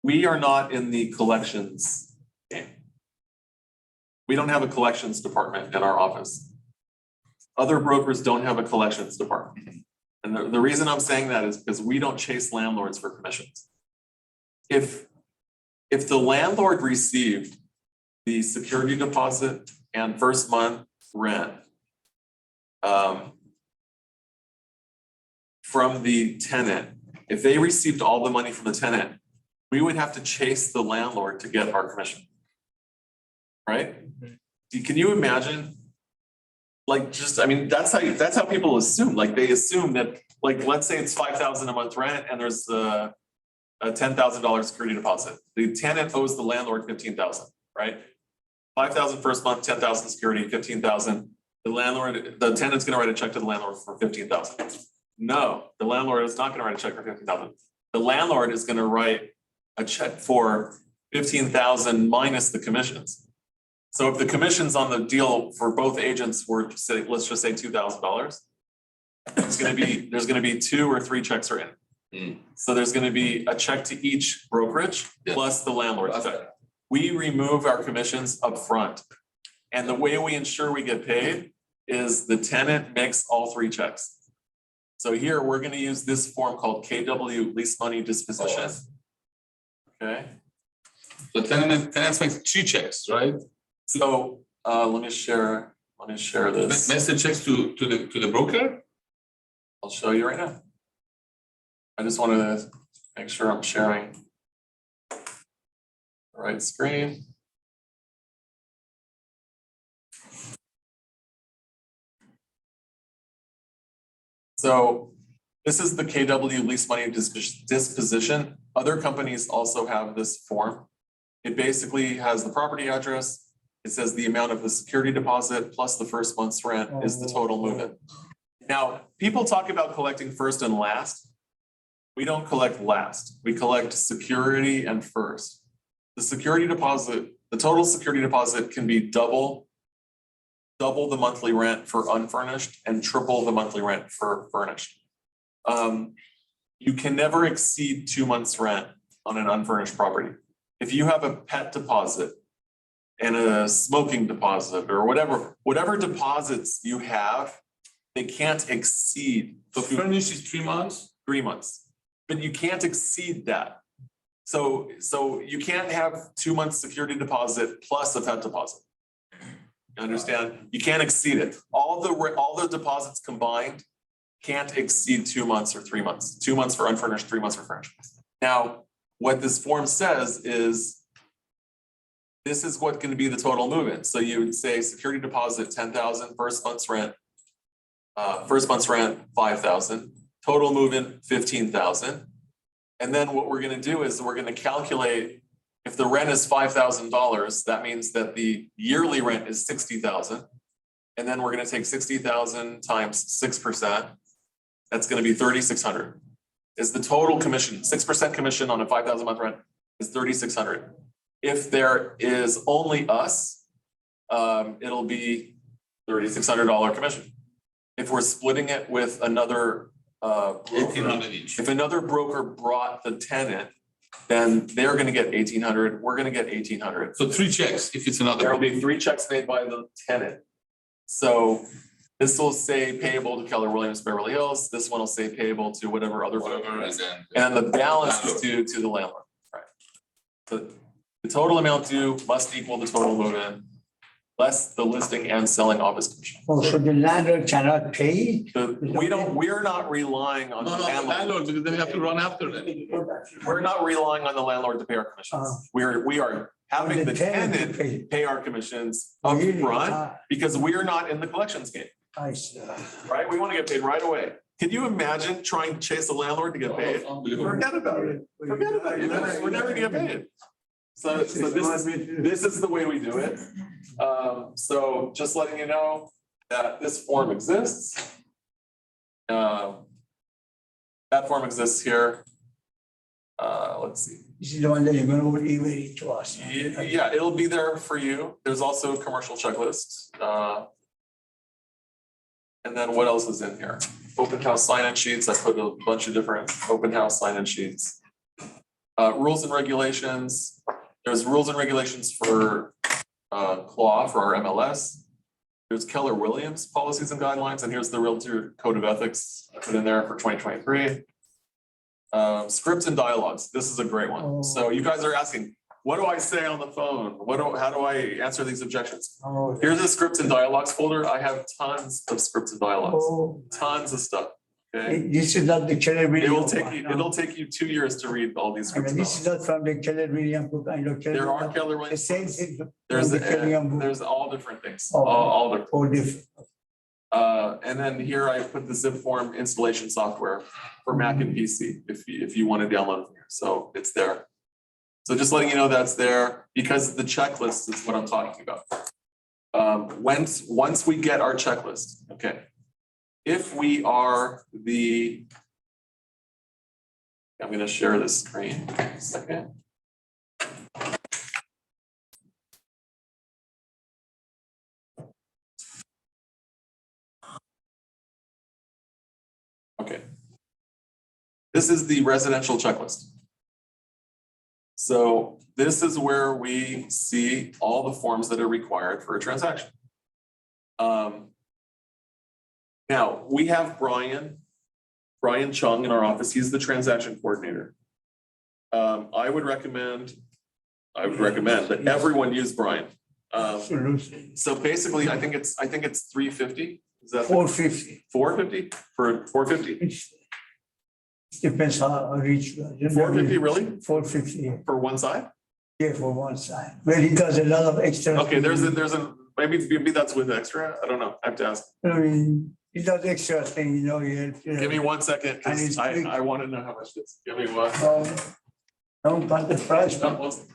we are not in the collections game. We don't have a collections department in our office. Other brokers don't have a collections department. And the reason I'm saying that is because we don't chase landlords for commissions. If the landlord received the security deposit and first month rent from the tenant, if they received all the money from the tenant, we would have to chase the landlord to get our commission. Right? Can you imagine? Like, just, I mean, that's how people assume. Like, they assume that, like, let's say it's $5,000 a month rent and there's a $10,000 security deposit. The tenant owes the landlord $15,000, right? $5,000 first month, $10,000 security, $15,000. The tenant's gonna write a check to the landlord for $15,000. No, the landlord is not gonna write a check for $15,000. The landlord is gonna write a check for $15,000 minus the commissions. So if the commissions on the deal for both agents were, say, let's just say $2,000, there's gonna be 2 or 3 checks written. So there's gonna be a check to each brokerage plus the landlord's check. We remove our commissions up front. And the way we ensure we get paid is the tenant makes all 3 checks. So here, we're gonna use this form called KW lease money disposition. Okay, The tenants make 2 checks, right? so let me share this. Message checks to the broker? I'll show you right now. I just wanted to make sure I'm sharing the right screen. So this is the KW lease money disposition. Other companies also have this form. It basically has the property address. It says the amount of the security deposit plus the first month's rent is the total move-in. Now, people talk about collecting first and last. We don't collect last. We collect security and first. The security deposit, the total security deposit can be double the monthly rent for unfurnished and triple the monthly rent for furnished. You can never exceed 2 months' rent on an unfurnished property. If you have a pet deposit and a smoking deposit or whatever deposits you have, they can't exceed. So furnished is 3 months? 3 months, but you can't exceed that. So you can't have 2 months security deposit plus a pet deposit. You understand? You can't exceed it. All the deposits combined can't exceed 2 months or 3 months. 2 months for unfurnished, 3 months for furnished. Now, what this form says is, this is what's going to be the total move-in. So you would say security deposit, 10,000, first month's rent 5,000, total move-in 15,000. And then what we're going to do is we're going to calculate, if the rent is $5,000, that means that the yearly rent is 60,000. And then we're going to take 60,000 times 6%. That's going to be 3,600. Is the total commission. 6% commission on a 5,000 month rent is 3,600. If there is only us, it'll be $3,600 commission. If we're splitting it with another $1,800 each. if another broker brought the tenant, then they're gonna get 1,800, we're gonna get 1,800. So 3 checks if it's another. There'll be 3 checks made by the tenant. So This will say payable to Keller Williams Beverly Hills. This one will say payable to whatever other. Whatever, and then. And the balance is due to the landlord, right? The total amount due must equal the total move-in, less the listing and selling office commission. Oh, so the landlord cannot pay? We're not relying on the No, the landlord. landlord, because then we have to run after them. We're not relying on the landlord to pay our commissions. We are having the tenant pay our commissions Really? upfront because we are not in the collections game, I see. right? We want to get paid right away. Can you imagine trying to chase a landlord to get paid? Forget about it. Forget about it. We're never gonna get paid. So this is the way we do it. So just letting you know that this form exists. That form exists here. Let's see. This is the one that you're gonna email it to us. Yeah, it'll be there for you. There's also a commercial checklist. And then what else is in here? Open house sign-in sheets. I put a bunch of different open house sign-in sheets. Rules and regulations. There's rules and regulations for CLAW for our MLS. There's Keller Williams policies and guidelines, and here's the Realtor Code of Ethics I put in there for 2023. Scripts and dialogues. This is a great one. So you guys are asking, what do I say on the phone? How do I answer these objections? Oh, Here's a scripts and dialogues folder. I have tons of scripts and dialogues, oh, tons of stuff. Okay. this is not the Keller It Williams. will take you, no. it'll take you 2 years to read all these I mean, scripts. and this is dialogues. not from the Keller Williams book, I know. There are Keller The Williams. same thing. from There's, the Keller Williams book. there's all different things, Oh. all different. All different. And then here I put the Zipform installation software for Mac and PC, if you want to download it from here. So it's there. So just letting you know that's there because the checklist is what I'm talking about. Once we get our checklist, okay. If we are I'm gonna share this screen in a second. Okay. This is the residential checklist. So this is where we see all the forms that are required for a transaction. Now, we have Brian Chung in our office. He's the transaction coordinator. I would recommend that everyone use Brian. Absolutely. So basically, I think it's 350. Is that 450. 450 for 450? Depends how rich. 450 really? 450, For one side? yeah, for one side. Where he does a lot of extra. Okay, there's a maybe that's with extra. I don't know. I have to ask. I mean, he does extra thing, you know, Give me 1 second, And because it's big. I want to know how much it is. Give me one. Don't cut the price. No, one second.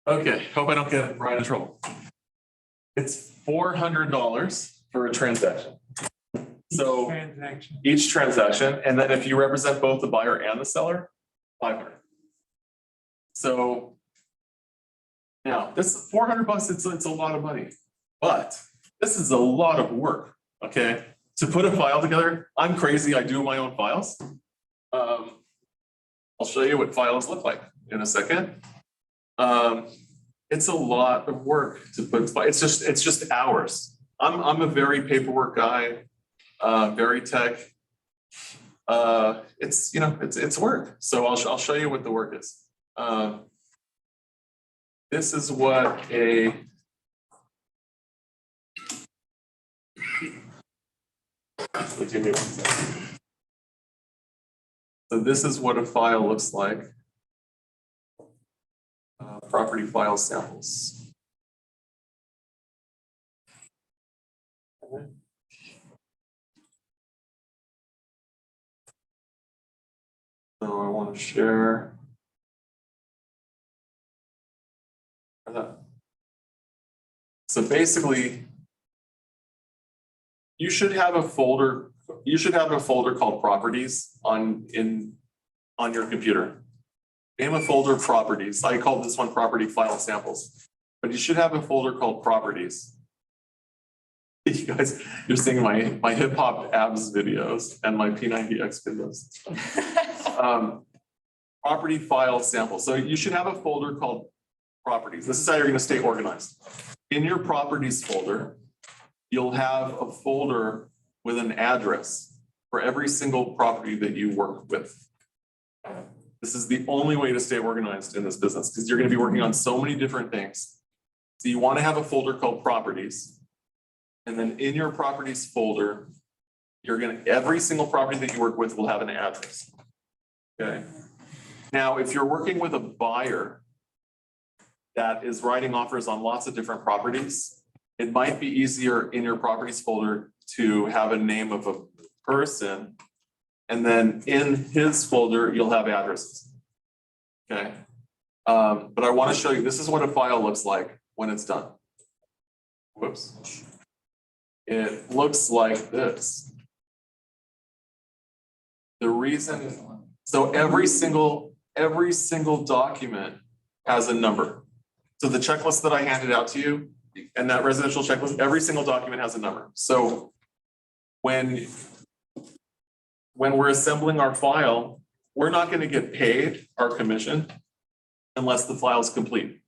Okay, hope I don't get Brian in trouble. It's $400 for a transaction. So Transaction. each transaction, and then if you represent both the buyer and the seller, 500. So now this $400, it's a lot of money, but this is a lot of work. Okay, to put a file together, I'm crazy. I do my own files. I'll show you what files look like in a second. It's a lot of work to put. It's just hours. I'm a very paperwork guy, very tech. It's, it's work. So I'll show you what the work is. This is what give me 1 second. So this is what a file looks like. Property file samples. So I want to share. So basically, you should have a folder. You should have a folder called properties on your computer. Name a folder properties. I call this one property file samples, but you should have a folder called properties. You guys, you're seeing my hip hop abs videos and my P90X videos. Property file sample. So you should have a folder called properties. This is how you're going to stay organized. In your properties folder, you'll have a folder with an address for every single property that you work with. This is the only way to stay organized in this business because you're going to be working on so many different things. So you want to have a folder called properties. And then in your properties folder, every single property that you work with will have an address. Okay. Now, if you're working with a buyer that is writing offers on lots of different properties, it might be easier in your properties folder to have a name of a person. And then in his folder, you'll have addresses. Okay. But I want to show you, this is what a file looks like when it's done. Whoops. It looks like this. The reason, so every single document has a number. So the checklist that I handed out to you and that residential checklist, every single document has a number. So when we're assembling our file, we're not going to get paid our commission unless the file is complete.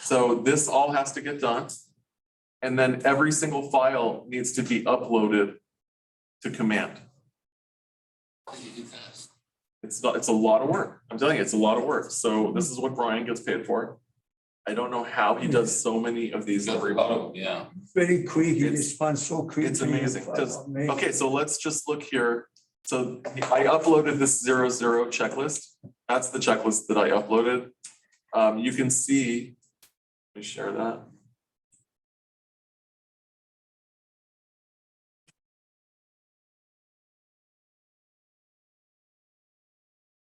So this all has to get done. And then every single file needs to be uploaded to command. It's a lot of work. I'm telling you, it's a lot of work. So this is what Brian gets paid for. I don't know how he does so many of these every month. Yeah. Very quick, he It's- responds so quickly. It's amazing. Amazing. Okay, so let's just look here. So I uploaded this 00 checklist. That's the checklist that I uploaded. You can see, let me share that.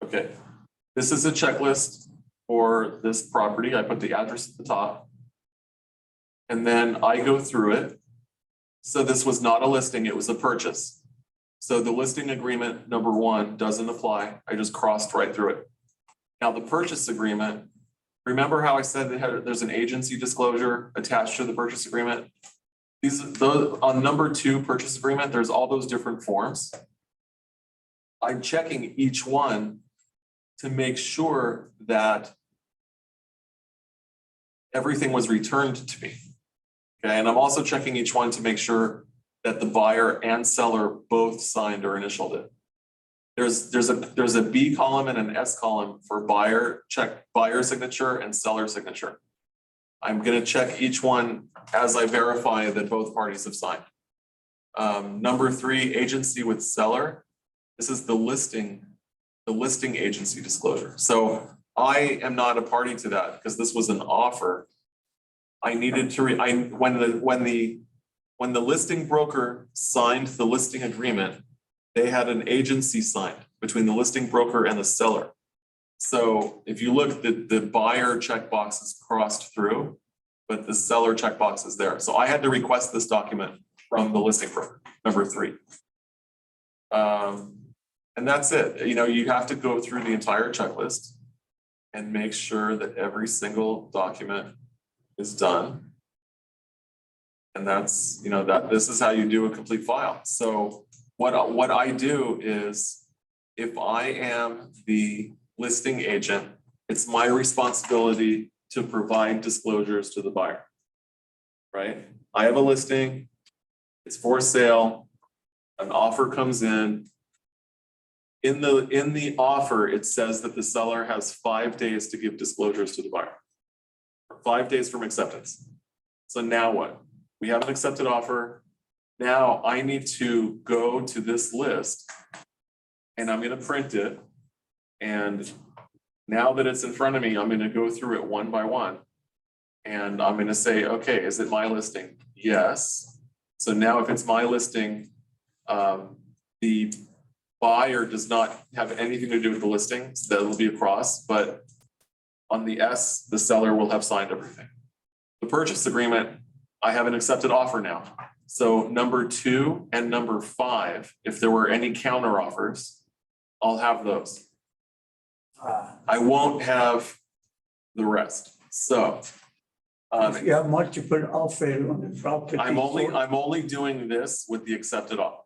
Okay, this is a checklist for this property. I put the address at the top. And then I go through it. So this was not a listing, it was a purchase. So the listing agreement number 1 doesn't apply. I just crossed right through it. Now the purchase agreement, remember how I said there's an agency disclosure attached to the purchase agreement? Those on number 2 purchase agreement, there's all those different forms. I'm checking each one to make sure that everything was returned to me. Okay, and I'm also checking each one to make sure that the buyer and seller both signed or initialed it. There's a B column and an S column for buyer signature and seller signature. I'm going to check each one as I verify that both parties have signed. Number 3, agency with seller. This is the listing agency disclosure. So I am not a party to that because this was an offer. I needed to when the listing broker signed the listing agreement, they had an agency signed between the listing broker and the seller. So if you look, the buyer checkbox is crossed through, but the seller checkbox is there. So I had to request this document from the listing broker, number 3. And that's it. You have to go through the entire checklist and make sure that every single document is done. And that's, this is how you do a complete file. So what I do is, if I am the listing agent, it's my responsibility to provide disclosures to the buyer, right? I have a listing, it's for sale, an offer comes in, in the offer, it says that the seller has 5 days to give disclosures to the buyer. 5 days from acceptance. So now what? We have an accepted offer. Now I need to go to this list and I'm gonna print it. And now that it's in front of me, I'm gonna go through it one by one. And I'm gonna say, okay, is it my listing? Yes. So now if it's my listing, the buyer does not have anything to do with the listing, so that'll be a cross, but on the S, the seller will have signed everything. The purchase agreement, I have an accepted offer now. So number 2 and number 5, if there were any counter offers, I'll have those. I won't have the rest. So If you have multiple offers on the property. I'm only doing this with the accepted offer.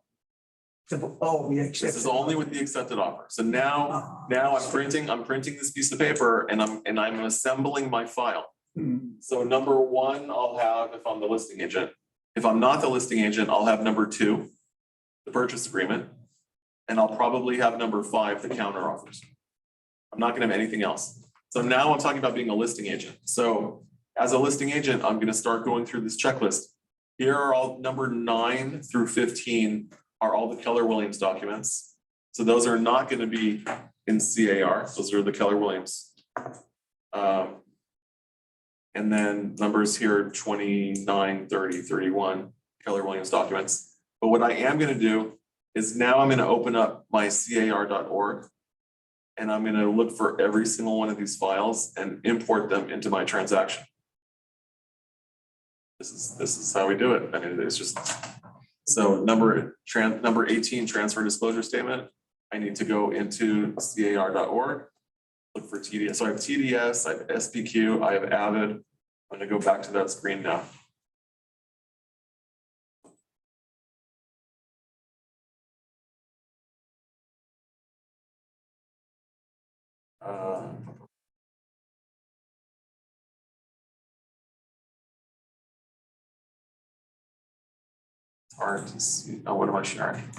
Oh, we accept. This is only with the accepted offer. So now I'm printing this piece of paper and I'm assembling my file. So number 1, I'll have if I'm the listing agent. If I'm not the listing agent, I'll have number 2, the purchase agreement. And I'll probably have number 5, the counter offers. I'm not gonna have anything else. So now I'm talking about being a listing agent. So as a listing agent, I'm gonna start going through this checklist. Here are all number 9 through 15 are all the Keller Williams documents. So those are not gonna be in CAR, those are the Keller Williams. And then numbers here, 29, 30, 31 Keller Williams documents. But what I am gonna do is now I'm gonna open up my car.org and I'm gonna look for every single one of these files and import them into my transaction. This is how we do it. I mean, it's just, so number 18, transfer disclosure statement. I need to go into car.org, look for TDS. So I have TDS, I have SPQ, I have Avid. I'm gonna go back to that screen now. It's hard to see. Oh, what am I sharing? Am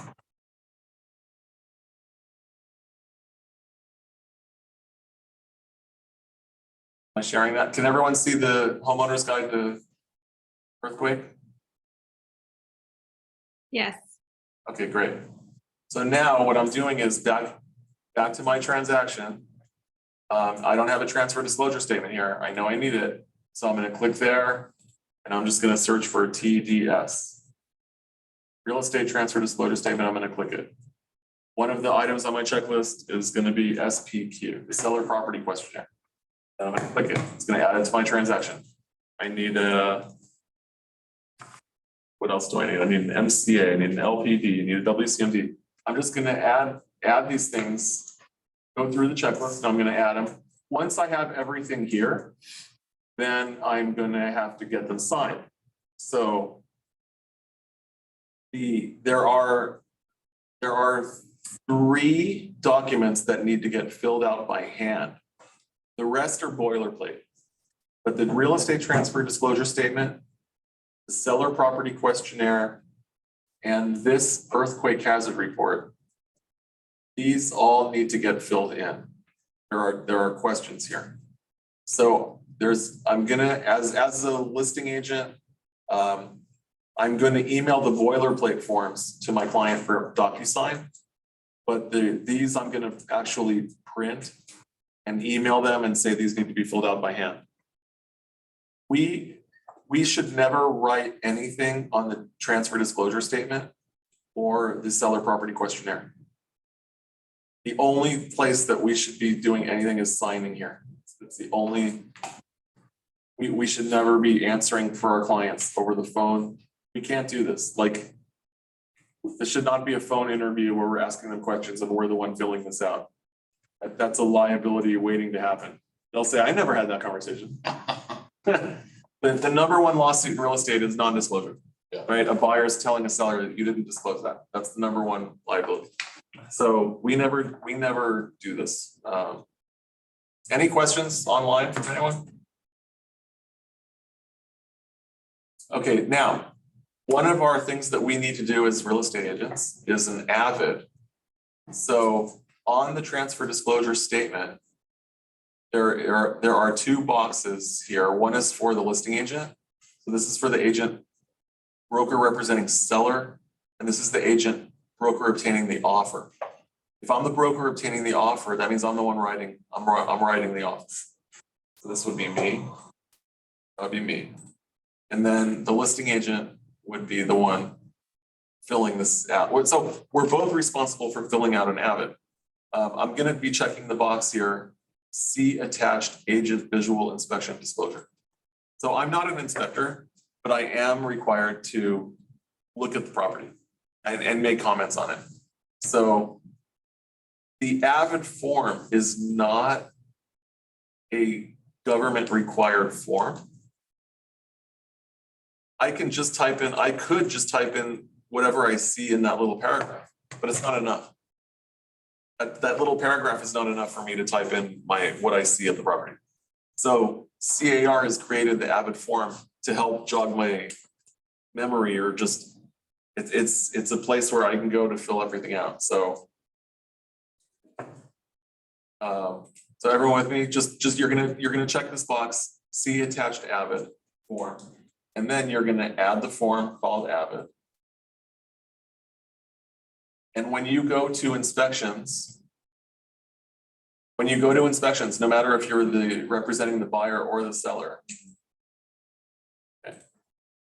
I sharing that? Can everyone see the homeowner's guide to earthquake? Yes. Okay, great. So now what I'm doing is back to my transaction. I don't have a transfer disclosure statement here. I know I need it. So I'm gonna click there and I'm just gonna search for TDS. Real estate transfer disclosure statement, I'm gonna click it. One of the items on my checklist is gonna be SPQ, the seller property questionnaire. And I'm gonna click it. It's gonna add it to my transaction. I need what else do I need? I need an MCA, I need an LPD, I need a WCMD. I'm just gonna add these things, go through the checklist, and I'm gonna add them. Once I have everything here, then I'm gonna have to get them signed. So there are 3 documents that need to get filled out by hand. The rest are boilerplate. But the real estate transfer disclosure statement, the seller property questionnaire, and this earthquake hazard report, these all need to get filled in. There are questions here. So I'm gonna, as a listing agent, I'm going to email the boilerplate forms to my client for DocuSign, but these I'm going to actually print and email them and say these need to be filled out by hand. We should never write anything on the transfer disclosure statement or the seller property questionnaire. The only place that we should be doing anything is signing here. It's the only, we should never be answering for our clients over the phone. We can't do this. Like, this should not be a phone interview where we're asking them questions and we're the one filling this out. That's a liability waiting to happen. They'll say, I never had that conversation. The number 1 lawsuit in real estate is non-disclosure, right? A buyer is telling a seller that you didn't disclose that. That's the number 1 liability. So we never do this. Any questions online from anyone? Okay, now, one of our things that we need to do as real estate agents is an Avid. So on the transfer disclosure statement, there are two boxes here. One is for the listing agent. So this is for the agent broker representing seller, and this is the agent broker obtaining the offer. If I'm the broker obtaining the offer, that means I'm the one writing, I'm writing the offer. So this would be me. That would be me. And then the listing agent would be the one filling this out. So we're both responsible for filling out an avid. I'm gonna be checking the box here, see attached agent visual inspection disclosure. So I'm not an inspector, but I am required to look at the property and make comments on it. So the avid form is not a government required form. I could just type in whatever I see in that little paragraph, but it's not enough. That little paragraph is not enough for me to type in what I see at the property. So CAR has created the avid form to help jog my memory, or just it's a place where I can go to fill everything out. So so everyone with me, just you're gonna check this box, see attached avid form, and then you're gonna add the form called avid. And when you go to inspections, no matter if you're representing the buyer or the seller, okay,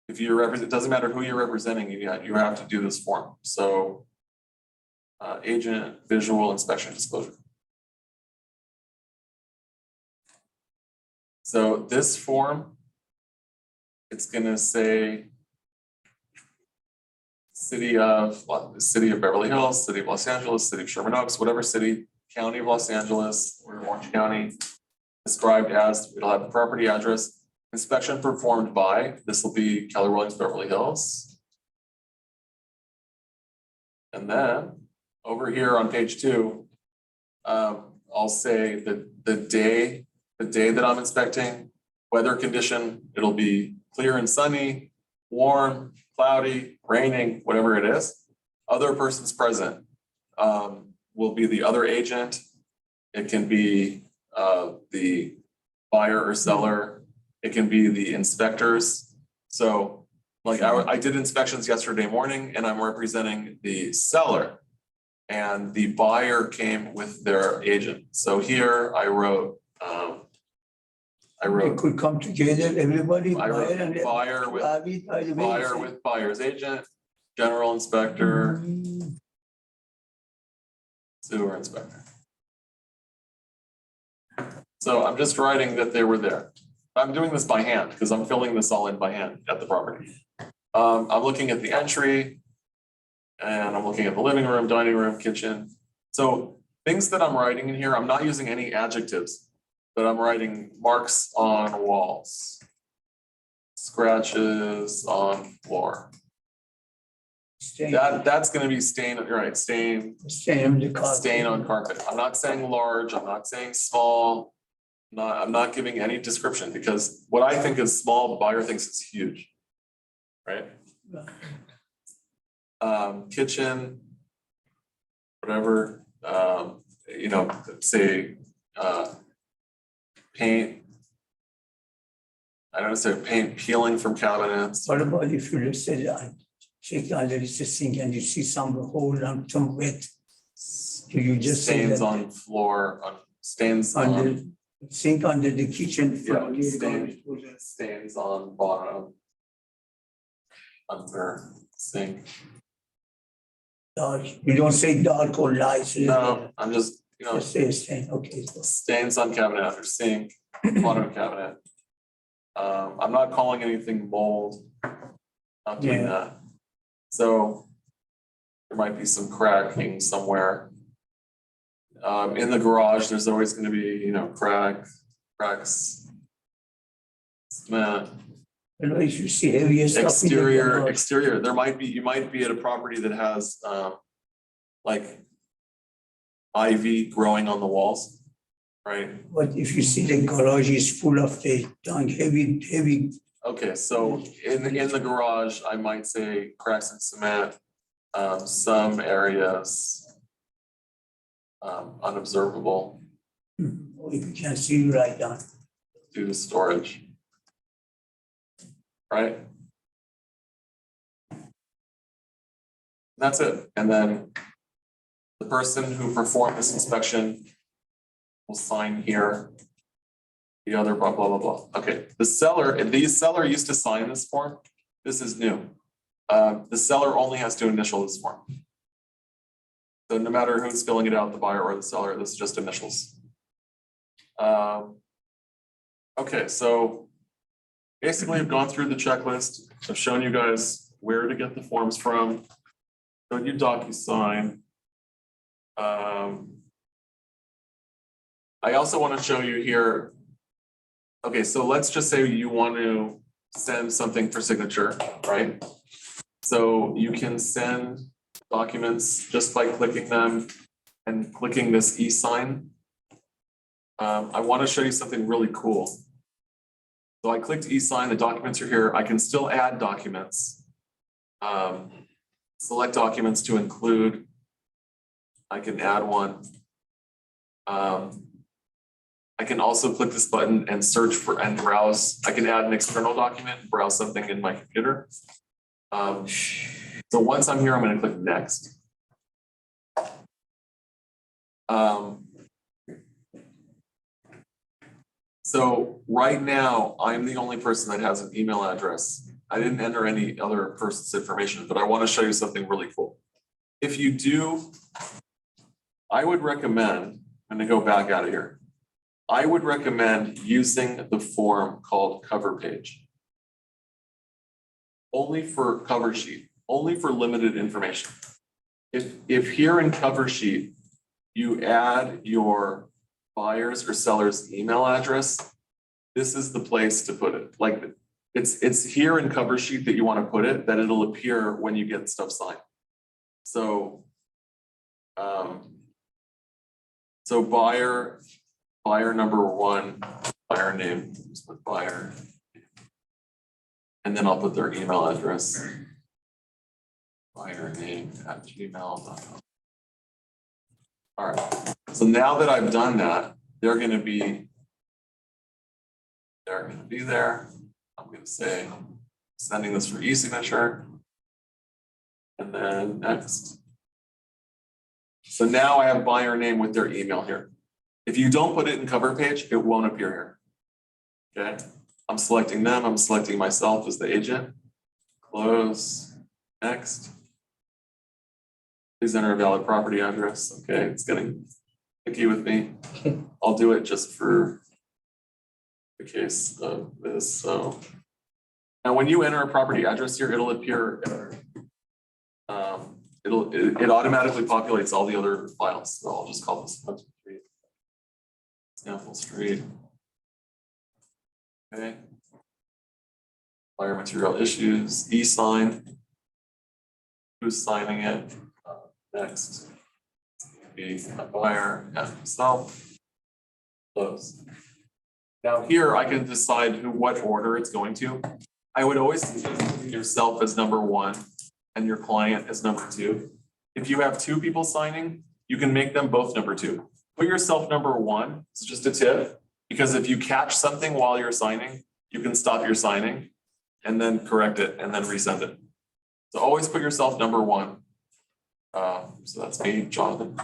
if you're it doesn't matter who you're representing, you have to do this form. So agent visual inspection disclosure. So this form, it's gonna say City of Beverly Hills, City of Los Angeles, City of Sherman Oaks, whatever city, County of Los Angeles, or Orange County, described as, it'll have the property address, inspection performed by, this will be Keller Williams Beverly Hills. And then over here on page 2, I'll say the day that I'm inspecting, weather condition, it'll be clear and sunny, warm, cloudy, raining, whatever it is. Other persons present will be the other agent. It can be the buyer or seller. It can be the inspectors. So like I did inspections yesterday morning, and I'm representing the seller, and the buyer came with their agent. So here I wrote They could come together, everybody. buyer with buyer's agent, general inspector, sewer inspector. So I'm just writing that they were there. I'm doing this by hand because I'm filling this all in by hand at the property. I'm looking at the entry, and I'm looking at the living room, dining room, kitchen. So things that I'm writing in here, I'm not using any adjectives, but I'm writing marks on walls, scratches on floor. That's gonna be stain, right, stain on carpet. I'm not saying large, I'm not saying small. I'm not giving any description, because what I think is small, the buyer thinks it's huge, right? Kitchen, whatever, say, paint. I don't say paint peeling from cabinets. What about if you let's say check under the sink and you see some hole and some wet? Do you just say Stains that on floor, stains under on, sink under the kitchen floor? stains on bottom, under sink. Dark. You don't say dark or light. No, I'm just, Just say stain. Okay. stains on cabinet under sink, bottom cabinet. I'm not calling anything mold, not doing that. So there might be some cracking somewhere. In the garage, there's always going to be, cracks, cement. If you see heavier stuff in the garage. Exterior, you might be at a property that has like ivy growing on the walls, right? But if you see the garage is full of the heavy. Okay, so in the garage, I might say cracks in cement, some areas unobservable Or if you can see, write down. due to storage. Right? That's it. And then the person who performed this inspection will sign here. The other blah, blah, blah, blah. Okay, the seller used to sign this form. This is new. The seller only has to initial this form. So no matter who's filling it out, the buyer or the seller, this is just initials. Okay, so basically I've gone through the checklist. I've shown you guys where to get the forms from. Showed you DocuSign. I also want to show you here. Okay, so let's just say you want to send something for signature, right? So you can send documents just by clicking them and clicking this e-sign. I want to show you something really cool. So I clicked e-sign, the documents are here. I can still add documents. Select documents to include. I can add one. I can also click this button and search for and browse. I can add an external document and browse something in my computer. So once I'm here, I'm going to click next. So right now, I'm the only person that has an email address. I didn't enter any other person's information, but I want to show you something really cool. If you do, I would recommend, I'm going to go back out of here. I would recommend using the form called cover page. Only for cover sheet, only for limited information. If here in cover sheet, you add your buyer's or seller's email address, this is the place to put it. Like it's here in cover sheet that you want to put it, that it'll appear when you get stuff signed. So, so buyer number one, buyer name, just put buyer. And then I'll put their email address. Buyer name at gmail.com. All right. So now that I've done that, they're going to be there. I'm going to say sending this for e-signature. And then next. So now I have buyer name with their email here. If you don't put it in cover page, it won't appear here. Okay. I'm selecting them. I'm selecting myself as the agent. Close. Next. Please enter a valid property address. Okay, it's getting picky with me. I'll do it just for the case of this. So now when you enter a property address here, it'll appear, it automatically populates all the other files. So I'll just call this sample street. Okay. Buyer material issues, e-sign. Who's signing it? Next. Be a buyer and himself. Close. Now here I can decide what order it's going to. I would always put yourself as number one and your client as number two. If you have two people signing, you can make them both number two. Put yourself number one. It's just a tip, because if you catch something while you're signing, you can stop your signing and then correct it and then resend it. So always put yourself number one. So that's me, Jonathan.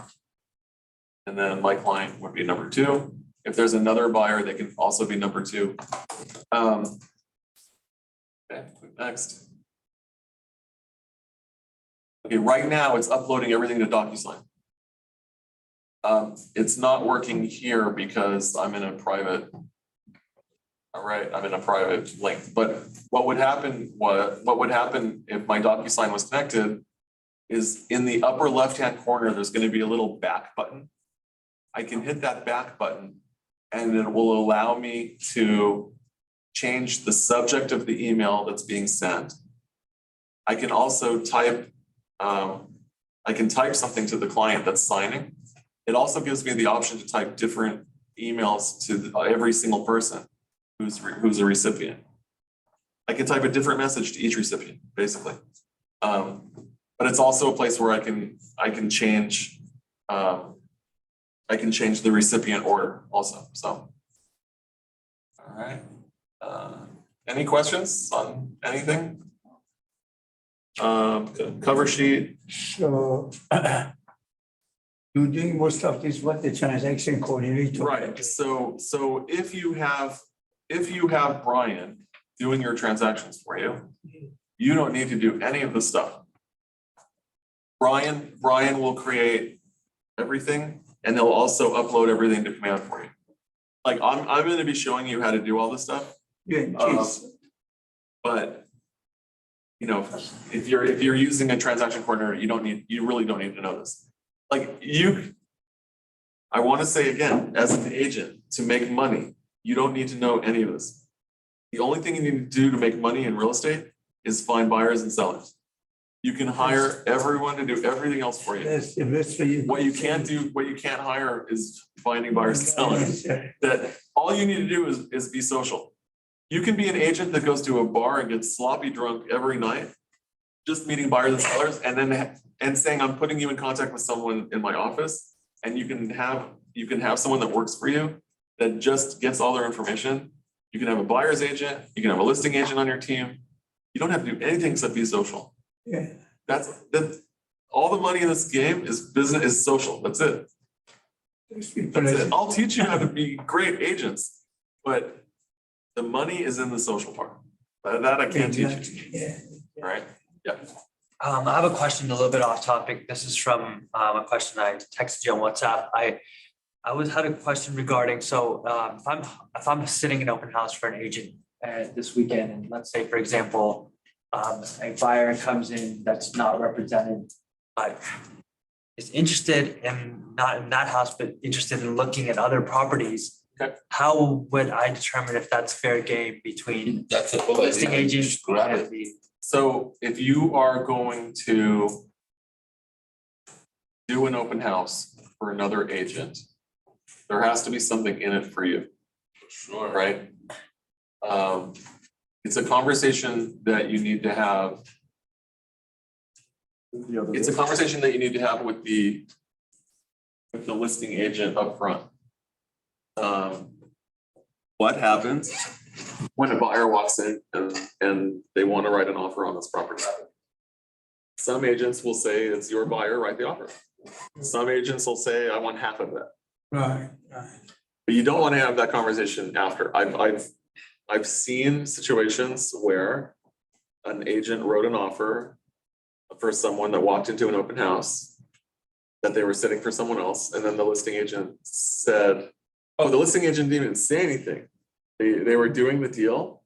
And then my client would be number two. If there's another buyer, they can also be number two. Okay, click next. Okay, right now it's uploading everything to DocuSign. It's not working here because I'm in a private. All right, I'm in a private link. But what would happen if my DocuSign was connected is in the upper left-hand corner, there's going to be a little back button. I can hit that back button and it will allow me to change the subject of the email that's being sent. I can also type, something to the client that's signing. It also gives me the option to type different emails to every single person who's a recipient. I can type a different message to each recipient, basically. But it's also a place where I can change I can change the recipient order also, so. All right, any questions on anything? Cover sheet, So you're doing most of this, what the transaction coordinator. right, so if you have Brian doing your transactions for you, you don't need to do any of the stuff. Brian will create everything and he'll also upload everything to Command for you. Like I'm gonna be showing you how to do all this stuff, Yeah, geez. but you know, if you're using a transaction coordinator, you really don't need to know this. Like I wanna say again, as an agent, to make money, you don't need to know any of this. The only thing you need to do to make money in real estate is find buyers and sellers. You can hire everyone to do everything else for you. That's the best for you. What you can't hire is finding buyers and sellers. That all you need to do is be social. You can be an agent that goes to a bar and gets sloppy drunk every night, just meeting buyers and sellers, and saying, I'm putting you in contact with someone in my office, and you can have someone that works for you that just gets all their information. You can have a buyer's agent, you can have a listing agent on your team. You don't have to do anything except be social. Yeah. That's all the money in this game is business, is social. That's it. That's it. I'll teach you how to be great agents, but the money is in the social part. That I can't teach you. Yeah. All right? Yeah. I have a question a little bit off topic. This is from a question I texted you on WhatsApp. I had a question regarding, so if I'm sitting in open house for an agent this weekend, and let's say, for example, a buyer comes in that's not represented, but is interested in not in that house, but interested in looking at other properties. Okay. How would I determine if that's fair game between That's a listing agent grab and it. the So if you are going to do an open house for another agent, there has to be something in it for you, Sure. right? It's a conversation that you need to have. It's a conversation that you need to have with the listing agent up front. What happens when a buyer walks in and they want to write an offer on this property? Some agents will say, it's your buyer, write the offer. Some agents will say, I want half of that. Right. But you don't want to have that conversation after. I've seen situations where an agent wrote an offer for someone that walked into an open house that they were sitting for someone else, and then the listing agent said, oh, the listing agent didn't even say anything. They were doing the deal,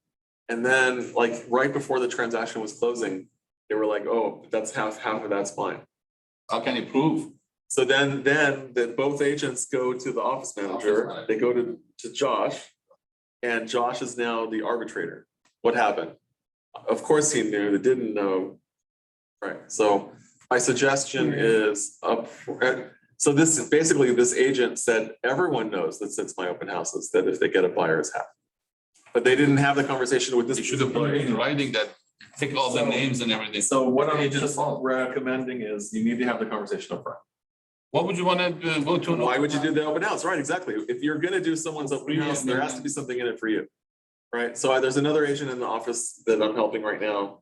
and then like right before the transaction was closing, they were like, oh, that's half of that's fine. How can you prove? So then both agents go to the office manager, they go to Josh, and Josh is now the arbitrator. What happened? Of course he knew, they didn't know. Right, so my suggestion is so this is basically, this agent said, everyone knows that since my open houses, that if they get a buyer is half. But they didn't have the conversation with this. You should have put it in writing that, take all the names and everything. So what I'm Agent's just fault. recommending is you need to have the conversation up front. What would you want to go to? Why would you do the open house? Right, exactly. If you're gonna do someone's open house, there has to be something in it for you. Right, so there's another agent in the office that I'm helping right now.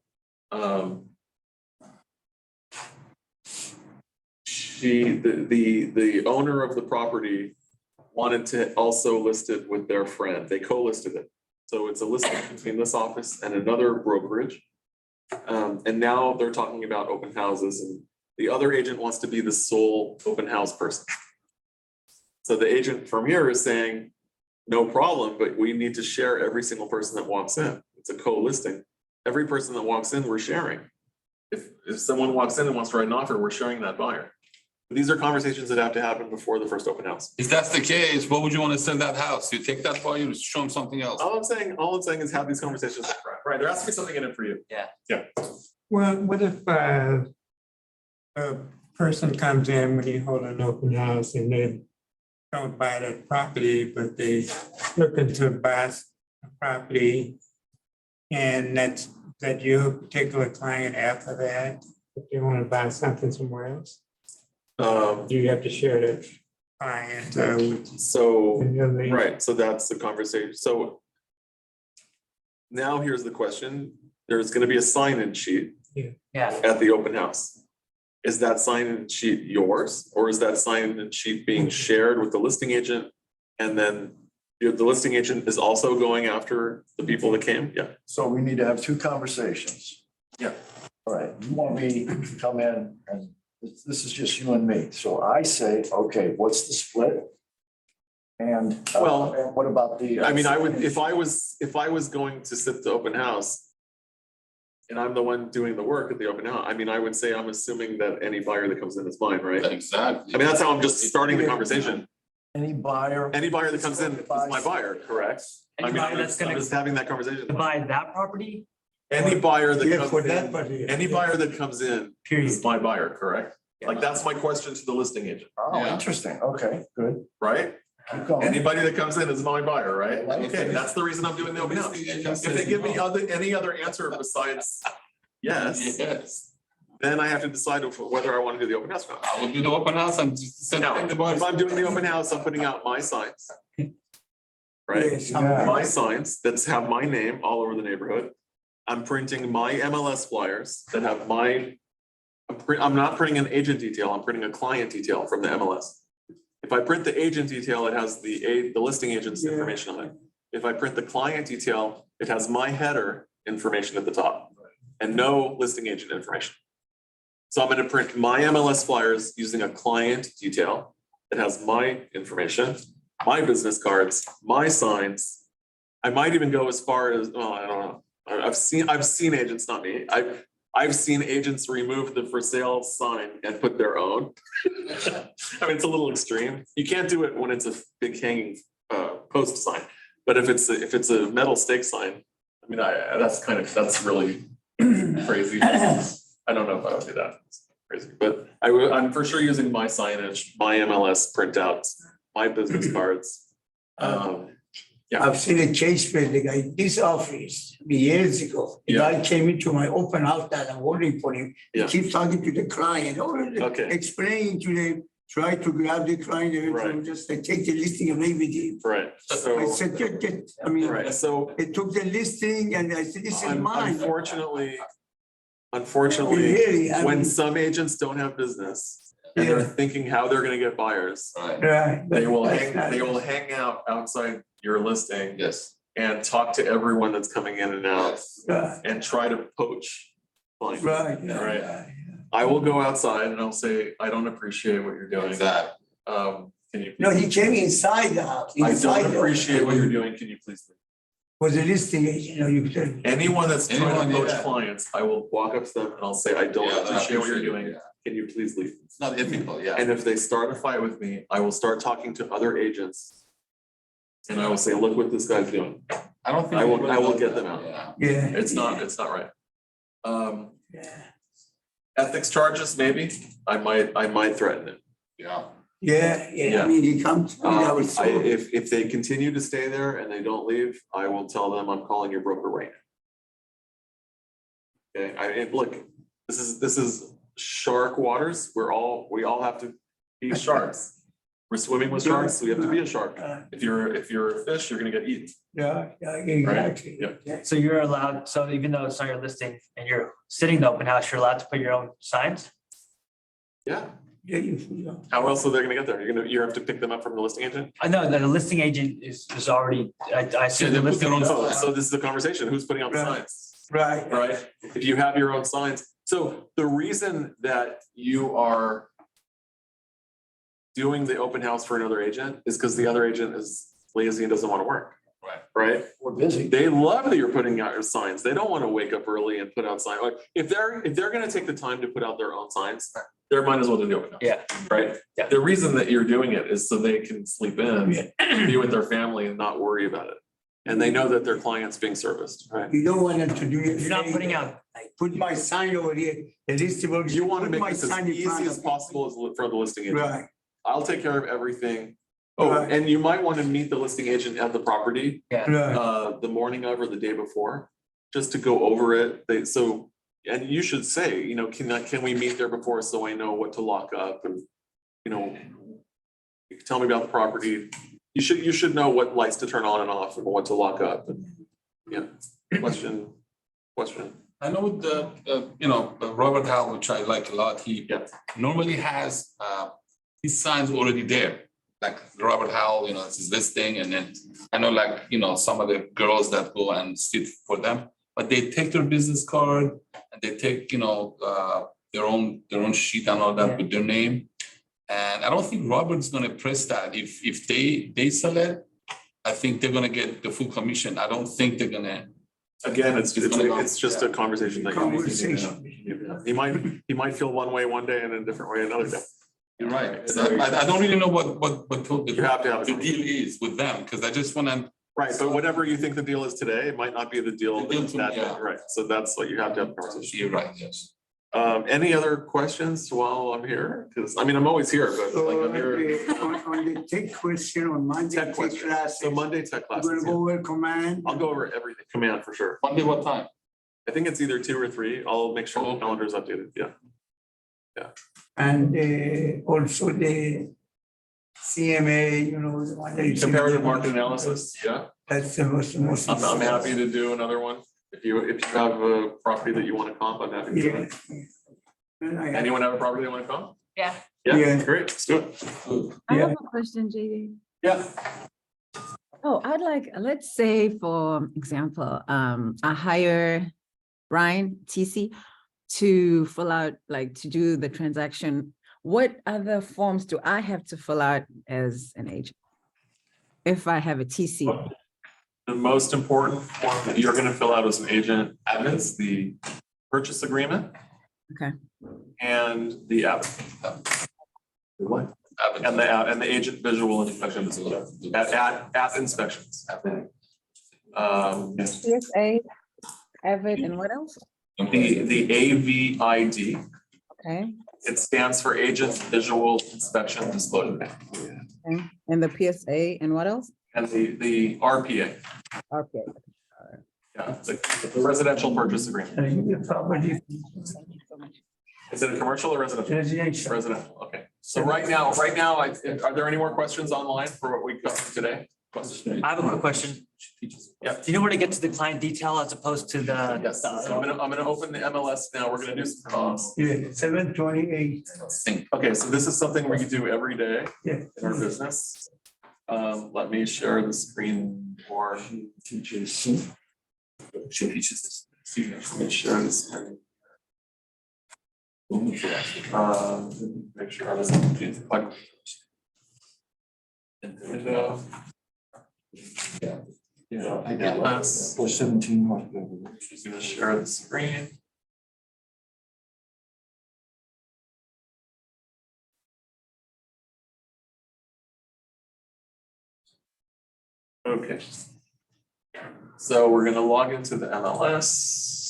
The owner of the property wanted to also list it with their friend. They co-listed it. So it's a listing between this office and another brokerage. And now they're talking about open houses, and the other agent wants to be the sole open house person. So the agent from here is saying, no problem, but we need to share every single person that walks in. It's a co-listing. Every person that walks in, we're sharing. If someone walks in and wants to write an offer, we're sharing that buyer. These are conversations that have to happen before the first open house. If that's the case, what would you want to sell that house? You take that buyer, you show them something else. All I'm saying is have these conversations up front. Right, there has to be something in it for you. Yeah. Well, what if a person comes in when you hold an open house and they don't buy that property, but they looking to buy a property, and that's your particular client after that, if they want to buy something somewhere else? Do you have to share that client, So, Really? right, so that's the conversation. So now here's the question. There's gonna be a sign-in sheet Yeah, at the open house. Is that sign-in sheet yours, or is that sign-in sheet being shared with the listing agent? And then the listing agent is also going after the people that came? Yeah. So we need to have two conversations. Yeah. All right, you want me to come in and this is just you and me. So I say, okay, what's the split? And, Well, and what about the? I mean, I would, if I was going to sit the open house and I'm the one doing the work at the open house, I mean, I would say I'm assuming that any buyer that comes in is mine, right? Exactly. I mean, that's how I'm just starting the conversation. Any buyer? Any buyer that comes in is my buyer, correct? I mean, Anybody I'm that's just, I'm gonna just having that conversation. to buy that property, Any buyer that Yeah, for comes that in, part, any buyer that comes in period. is my buyer, correct? Like, that's my question to the listing agent, Oh, Yeah. interesting. Okay, good. right? Keep going. Anybody that comes in is my buyer, right? Right. Okay, that's the reason I'm doing the open house. If they give me any other answer besides yes, Yes, then I have to decide whether I want to do the open house or not. I will do the open house and just send Now, the if boys. I'm doing the open house, I'm putting out my signs. Right? Yes, Yeah. My signs that have my name all over the neighborhood. I'm printing my MLS flyers that have my, I'm not printing an agent detail, I'm printing a client detail from the MLS. If I print the agent detail, it has the listing agent's Yeah. information on it. If I print the client detail, it has my header information at the top and no listing agent information. So I'm gonna print my MLS flyers using a client detail that has my information, my business cards, my signs. I might even go as far as, well, I don't know. I've seen agents, not me. I've seen agents remove the for sale sign and put their own. I mean, it's a little extreme. You can't do it when it's a big hanging post sign. But if it's a metal stake sign, I mean, that's really crazy. I don't know if I would do that. It's crazy, but I'm for sure using my signage, my MLS printouts, my business cards. Yeah. I've seen a case where the guy, this office, years ago, the Yeah. guy came into my open house that I'm holding for him. He Yeah. keeps talking to the client, Okay. explaining to them, try to grab the client, Right. just take the listing away with him. Right, I so, said, I mean, right, so they took the listing and I said, this is mine. Unfortunately, Really, I when mean- some agents don't have business and they're Yeah. thinking how they're gonna get buyers, Right, Right. they will That's not- hang out outside your listing yes. and talk to everyone that's coming in and out Right, and try to poach clients. right. Right. I will go outside and I'll say, I don't appreciate what you're doing. Exactly. Can you? No, he came inside the house. I inside don't the- appreciate what you're doing. Can you please leave? Was a listing agent, you said. Anyone that's trying Anyone, to poach yeah. clients, I will walk up to them and I'll say, I don't Yeah, I appreciate what you're appreciate doing. it, yeah. Can you please leave? It's not ethical, yeah. And if they start a fight with me, I will start talking to other agents. And I will say, look what this guy's doing. I don't think. I will anybody get does them that, out. Yeah. Yeah. It's not right. Yeah. Ethics charges, maybe, I might threaten it. Yeah. Yeah, Yeah. I mean, he comes, I was so. If they continue to stay there and they don't leave, I will tell them I'm calling your broker right now. Okay, look, this is shark waters. We all have to be sharks. We're swimming with sharks, so we have to be a shark. If you're a fish, you're gonna get eaten. Yeah, exactly. Yeah. So you're allowed, so even though it's not your listing and you're sitting in the open house, you're allowed to put your own signs? Yeah, Yeah, you. how else are they gonna get there? You have to pick them up from the listing agent? I know that the listing agent is already, I see Yeah, the they put listing. their own Oh, sign. so this is the conversation. Who's putting out the Right. signs? Right. Right? If you have your own signs. So the reason that you are doing the open house for another agent is because the other agent is lazy and doesn't want to work. Right. Right? We're busy. They love that you're putting out your signs. They don't want to wake up early and put out signs. Like if they're gonna take the time to put out their own signs, they might as well do the open house. Yeah. Right? Yeah. The reason that you're doing it is so they can sleep in, be with their family and not worry about it. And they know that their client's being serviced, right? You don't want them to do it. You're not putting out, I put my sign over here, the listing will. You want to put make my this as sign in front easy as of- possible for the listing agent. Right, I'll take care of everything. Oh, Right. and you might want to meet the listing agent at the property right. the morning of or the day before, just to go over it. And you should say, can we meet there before so I know what to lock up and, You can tell me about the property. You should know what lights to turn on and off and what to lock up. Yeah, question. I know Robert Howell, which I like a lot, he normally has his signs already there. Like Robert Howell, it's his listing, and then I know some of the girls that go and sit for them, but they take their business card and they take, their own sheet and all that with their name. And I don't think Robert's gonna press that. If they sell it, I think they're gonna get the full commission. I don't think they're gonna. Again, it's just a conversation that you need to have. He might feel one way one day and a different way another day. You're right. I don't really know what You have to have the deal is with them, because I just wanna. Right, but whatever you think the deal is today, it might not be the deal The deal that day, yeah. right? So that's what you have to have a conversation. You're right, yes. Any other questions while I'm here? Because I'm always here, but like I'm here. On the tech question on Monday, Tech tech question. class, So Monday tech we're classes. gonna go over command. I'll go over everything, command for sure. Monday, what time? I think it's either 2 or 3. I'll make sure the calendar is updated, yeah. And also the CMA, the one that is. Comparative market analysis, yeah. That's the most. I'm happy to do another one. If you have a property that you want to comp, I'm happy to do Yeah. it. And I have- Anyone have a property they want to comp? Yeah. Yeah, Yeah. great, let's do it. I Yeah. have a question, JD. Yeah. Oh, I'd like, let's say for example, I hire Brian TC to fill out, like to do the transaction. What other forms do I have to fill out as an agent? If I have a TC? The most important form that you're going to fill out as an agent is the purchase agreement. Okay. And the app. What? And the agent visual inspections, app inspections. PSA, Avid, and what else? The AVID, Okay, it stands for Agent Visual Inspection Disclosure. okay. And the PSA, and what else? And the RPA, Okay. yeah, the residential purchase agreement. The property Is it a commercial or residential? residential. Residential, okay. So right now, are there any more questions online for what we covered today? I have a quick question. Yeah. Do you know where to get to the client detail as opposed to the? Yes, so I'm gonna open the MLS now. We're gonna do some comps. Yeah, 728. Okay, so this is something we do every day Yeah. in our business. Let me share the screen for Teachers. Let me share the screen. Make sure I was like. Yeah, I got less. For 17. She's gonna share the screen. Okay. So we're gonna log into the MLS.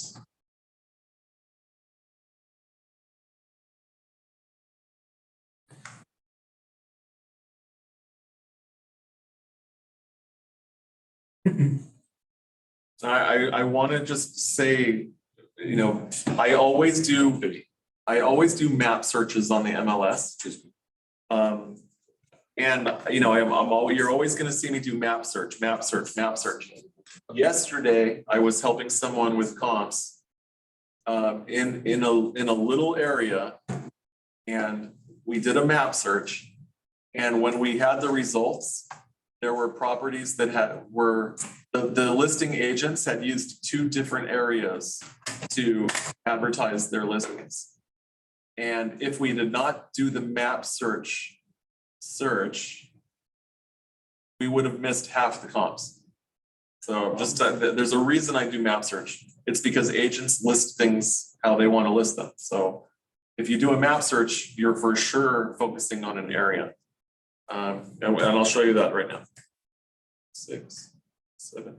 I want to just say, I always do map searches on the MLS. And you're always going to see me do map search. Yesterday, I was helping someone with comps in a little area, and we did a map search. And when we had the results, there were properties that the listing agents had used 2 different areas to advertise their listings. And if we did not do the map search, we would have missed half the comps. So just there's a reason I do map search. It's because agents list things how they want to list them. So if you do a map search, you're for sure focusing on an area. And I'll show you that right now. 6, 7.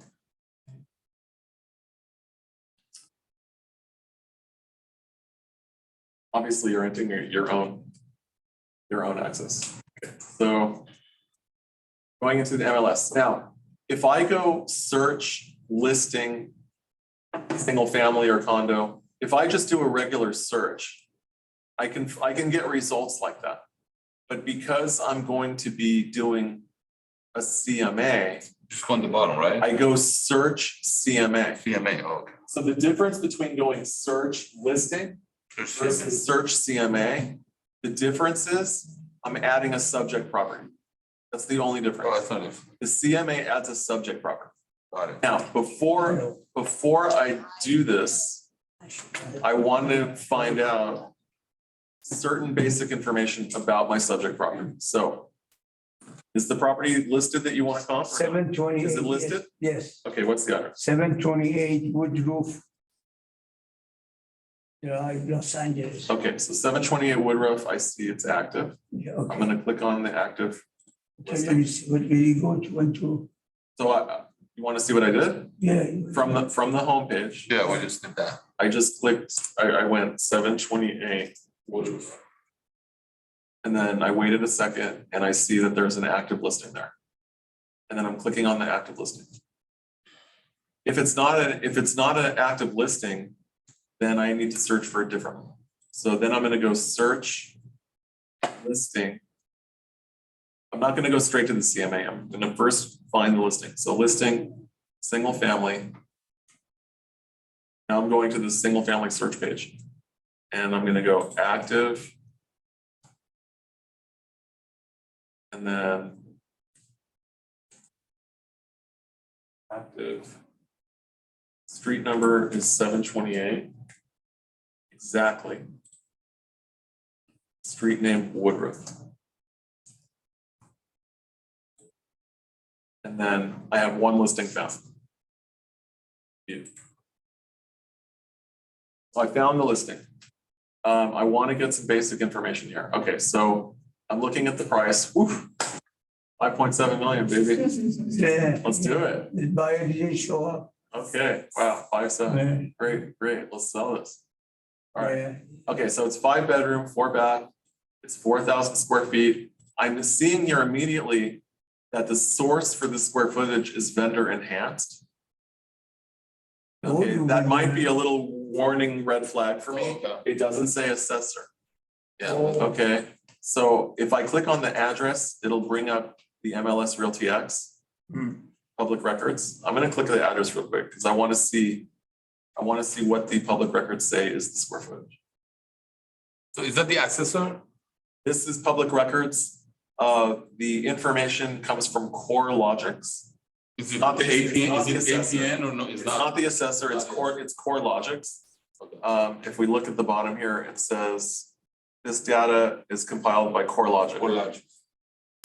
Obviously, you're entering your own access. Okay. So going into the MLS. Now, if I go search listing, single family or condo, if I just do a regular search, I can get results like that. But because I'm going to be doing a CMA, Just go on the bottom, right? I go search CMA. CMA, okay. So the difference between going search listing versus search CMA, the difference is I'm adding a subject property. That's the only Oh, difference. that's not it. The CMA adds a subject property. Got it. Now, before I do this, I want to find out certain basic information about my subject property. So is the property listed that you want to comp? or not? 728. Is it listed? Yes, Okay, what's the address? 728 Wood Roof. Los Angeles. Okay, so 728 Woodruff, I see it's active. Yeah, I'm okay. gonna click on the active. So let me see, what will you go to, want to, So you want to see what I did? yeah. From the homepage, Yeah, we just did that. I just clicked, I went 728 Woodruff. And then I waited a second and I see that there's an active listing there. And then I'm clicking on the active listing. If it's not an active listing, then I need to search for a different one. So then I'm gonna go search listing. I'm not gonna go straight to the CMA. I'm gonna first find the listing. So listing, single family. Now I'm going to the single family search page. And I'm gonna go active. And then active. Street number is 728. Exactly. Street name Woodruff. And then I have one listing found. View. So I found the listing. I want to get some basic information here. Okay, so I'm looking at the price. Woof. 5.7 million, baby. Yeah. Let's do it. The buyer didn't show up. Okay, wow, 5.7. Yeah. Great. Let's sell this. All right. Yeah. Okay, so it's 5 bedroom, 4 bath. It's 4,000 square feet. I'm seeing here immediately that the source for the square footage is vendor enhanced. Okay, that might be a little warning red flag for me. Okay. It doesn't say assessor. Yeah. Okay, so if I click on the address, it'll bring up the MLS Realty X public records. I'm gonna click the address real quick because I want to see what the public records say is the square footage. So is that the assessor? This is public records. The information comes from Core Logics. Is it Not the APN? not the Is it assessor. APN or no? It's It's not the assessor, it's Core Logics. If we look at the bottom here, it says this data is compiled by Core Logic. Core Logic.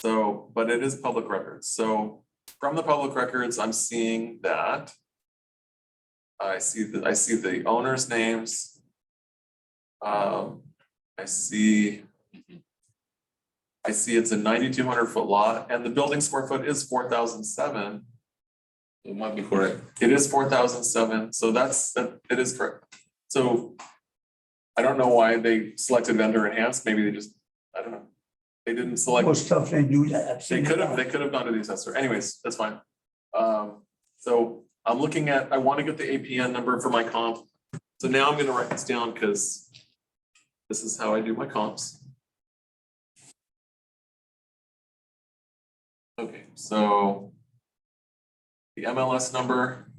So, but it is public records. So from the public records, I'm seeing that I see the owners' names. I see it's a 9,200 foot lot and the building square foot is 4,007. It might be correct. It is 4,007, so it is correct. So I don't know why they selected vendor enhanced, maybe they just, I don't know. They didn't select, Most of them do that. they could have gone to the assessor. Anyways, that's fine. So I'm looking at, I want to get the APN number for my comp. So now I'm gonna write this down because this is how I do my comps. Okay, so the MLS number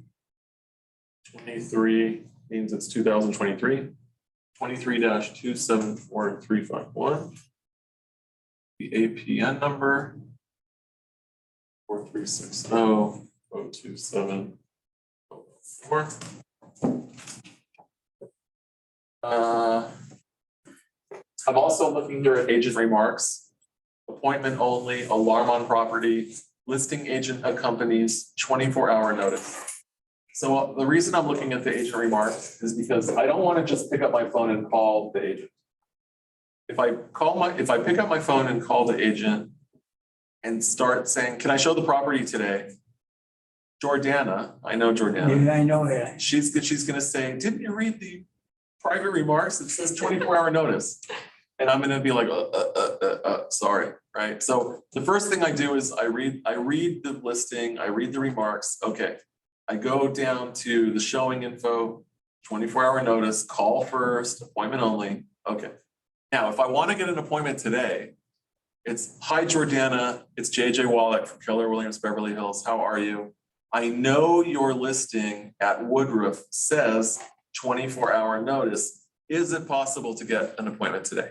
23 means it's 2023, 23-274351. The APN number 436002704. I'm also looking here at agent remarks. Appointment only, alarm on property, listing agent accompanies, 24-hour notice. So the reason I'm looking at the agent remarks is because I don't want to just pick up my phone and call the agent. If I pick up my phone and call the agent and start saying, can I show the property today? Jordana, I know Jordana. Yeah, I know it. She's gonna say, didn't you read the private remarks? It says 24-hour notice. And I'm gonna be like, sorry, right? So the first thing I do is I read the listing, I read the remarks, okay. I go down to the showing info, 24-hour notice, call first, appointment only, okay. Now, if I wanna get an appointment today, It's, hi Jordana, it's JJ Wallack from Keller Williams Beverly Hills. How are you? I know your listing at Woodruff says 24-hour notice. Is it possible to get an appointment today?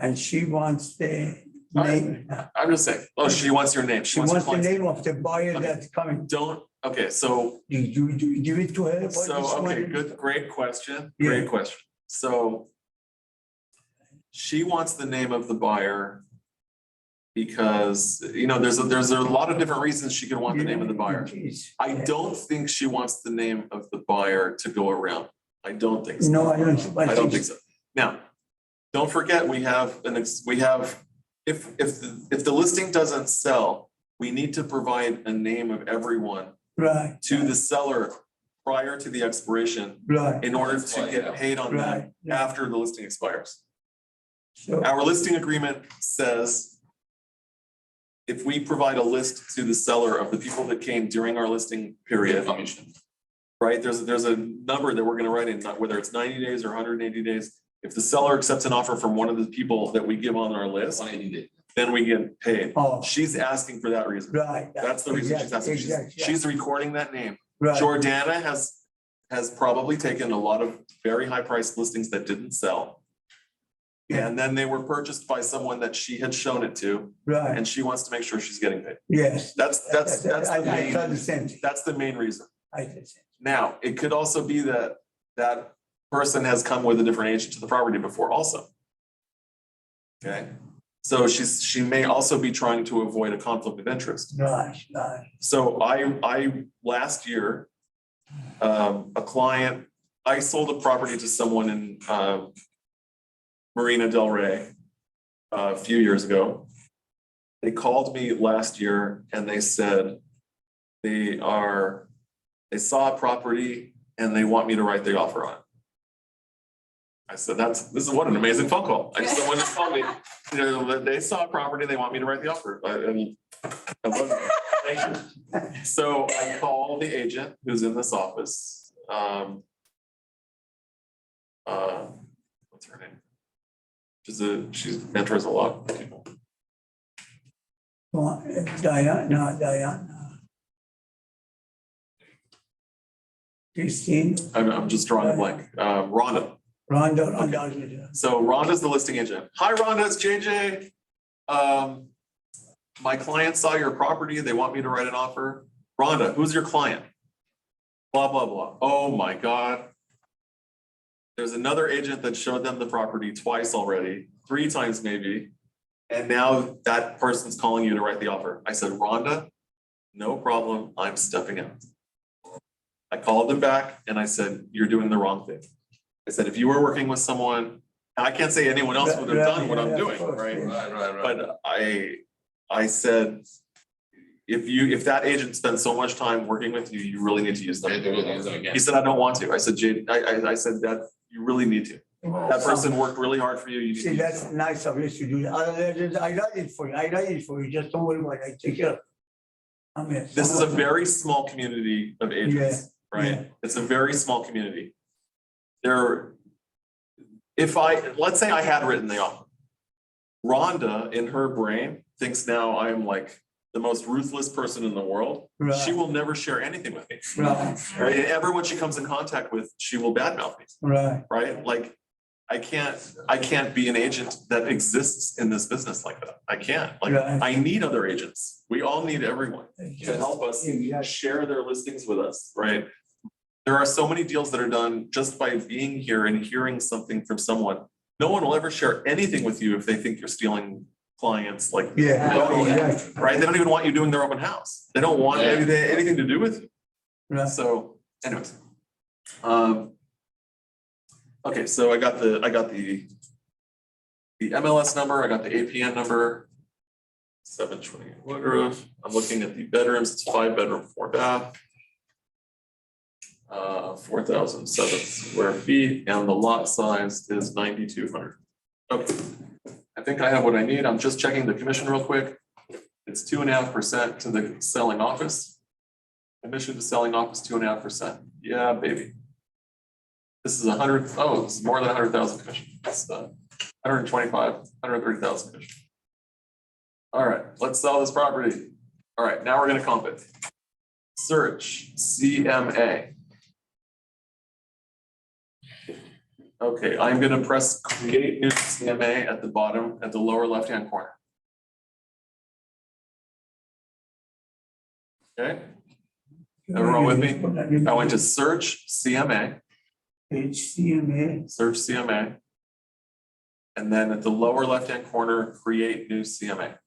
And she wants the name. I'm just saying, oh, she wants your name. She wants the client's name of the buyer Okay. that's coming. Don't, okay, so, You give it to her? for this okay, one? good, great question, Yeah. great question. So she wants the name of the buyer because, you know, there's a lot of different reasons she could want the name of the buyer. Jeez. I Yeah. don't think she wants the name of the buyer to go around. I don't think so. No, I don't. I don't think so. Now, don't forget, we have, if the listing doesn't sell, we need to provide a name of everyone Right, to the seller prior to the expiration right, in order to get paid on that right. Yeah. after the listing expires. So, Our listing agreement says if we provide a list to the seller of the people that came during our listing period, Commission. right? There's a number that we're gonna write in, whether it's 90 days or 180 days. If the seller accepts an offer from one of the people that we give on our list, 180 days. then we get paid. oh, She's asking for that reason. right. That's the reason she's Exactly, asking. She's- exactly, She's recording that name. right. Jordana has probably taken a lot of very high priced listings that didn't sell. Yeah. And then they were purchased by someone that she had shown it to, Right, and she wants to make sure she's getting paid. yes. That's I the I thought the main, same thing. that's the main reason. I did the same. Now, it could also be that that person has come with a different agent to the property before also. Okay, so she may also be trying to avoid a conflict of interest. Right, right. So I last year, a client, I sold a property to someone in Marina Del Rey a few years ago. They called me last year and they said they saw a property and they want me to write the offer on it. I said, this is what an amazing phone call. Someone just called me, you know, they saw a property, they want me to write the offer. I love it. Thank you. So I call the agent who's in this office. What's her name? She mentors a lot of people. Diana. Christine, I'm just drawing a blank. Rhonda. Rhonda. So Rhonda's the listing agent. Hi, Rhonda, it's JJ. My client saw your property. They want me to write an offer. Rhonda, who's your client? Blah, blah, blah. Oh my God. There's another agent that showed them the property twice already, 3 times maybe. And now that person's calling you to write the offer. I said, Rhonda, no problem. I'm stepping out. I called them back and I said, you're doing the wrong thing. I said, if you were working with someone, I can't say anyone else would have done what I'm doing, right? Right. But I said, if that agent spends so much time working with you, you really need to use them. They will use them again. He said, I don't want to. I said, Jade, I said that you really need to. That person worked really hard for you. You need to See, use that's them. nice of you to do that. I write it for you. Just don't worry about it. I take care of it. I mean. This is a very small community of agents, yeah. right? It's a very small community. Let's say I had written the offer. Rhonda, in her brain, thinks now I'm like the most ruthless person in the world. Right. She will never share anything with me. Right, Right? And everyone she comes in contact with, she will badmouth me, right. right? Like, I can't be an agent that exists in this business like that. I can't. Like, Right. I need other agents. We all need everyone to Exactly. help us Exactly. share their listings with us, right? There are so many deals that are done just by being here and hearing something from someone. No one will ever share anything with you if they think you're stealing clients, like, Yeah, exactly. right? They don't even want you doing their open house. They don't want Yeah. anything to do with you. Right. So anyways. Okay, so I got the MLS number, I got the APN number. 720 Woodruff. I'm looking at the bedrooms. It's 5-bedroom, 4-bath. 4,007 square feet, and the lot size is 9,200. Okay, I think I have what I need. I'm just checking the commission real quick. It's 2.5% to the selling office. Commission to selling office, 2.5%. Yeah, baby. This is 100. Oh, this is more than 100,000 commission. That's 125, 130,000. All right, let's sell this property. All right, now we're gonna comp it. Search CMA. Okay, I'm gonna press create new CMA at the bottom, at the lower left-hand corner. Okay, everyone with me? I went to search CMA, HCMA. search CMA. And then at the lower left-hand corner, create new CMA.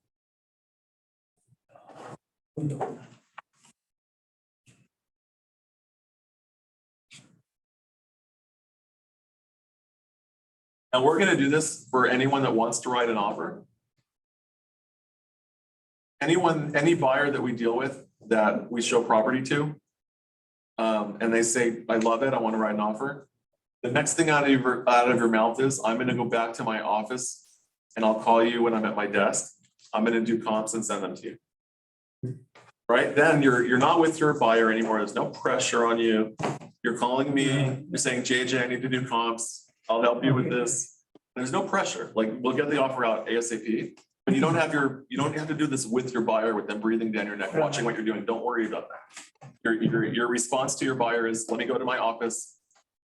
And we're gonna do this for anyone that wants to write an offer. Any buyer that we deal with that we show property to, and they say, I love it, I want to write an offer. The next thing out of your mouth is, I'm gonna go back to my office and I'll call you when I'm at my desk. I'm gonna do comps and send them to you. Right? Then you're not with your buyer anymore. There's no pressure on you. You're calling me, you're saying, JJ, I need to do comps. I'll help you with this. There's no pressure. Like, we'll get the offer out ASAP. But you don't have to do this with your buyer, with them breathing down your neck, watching what you're doing. Don't worry about that. Your response to your buyer is, let me go to my office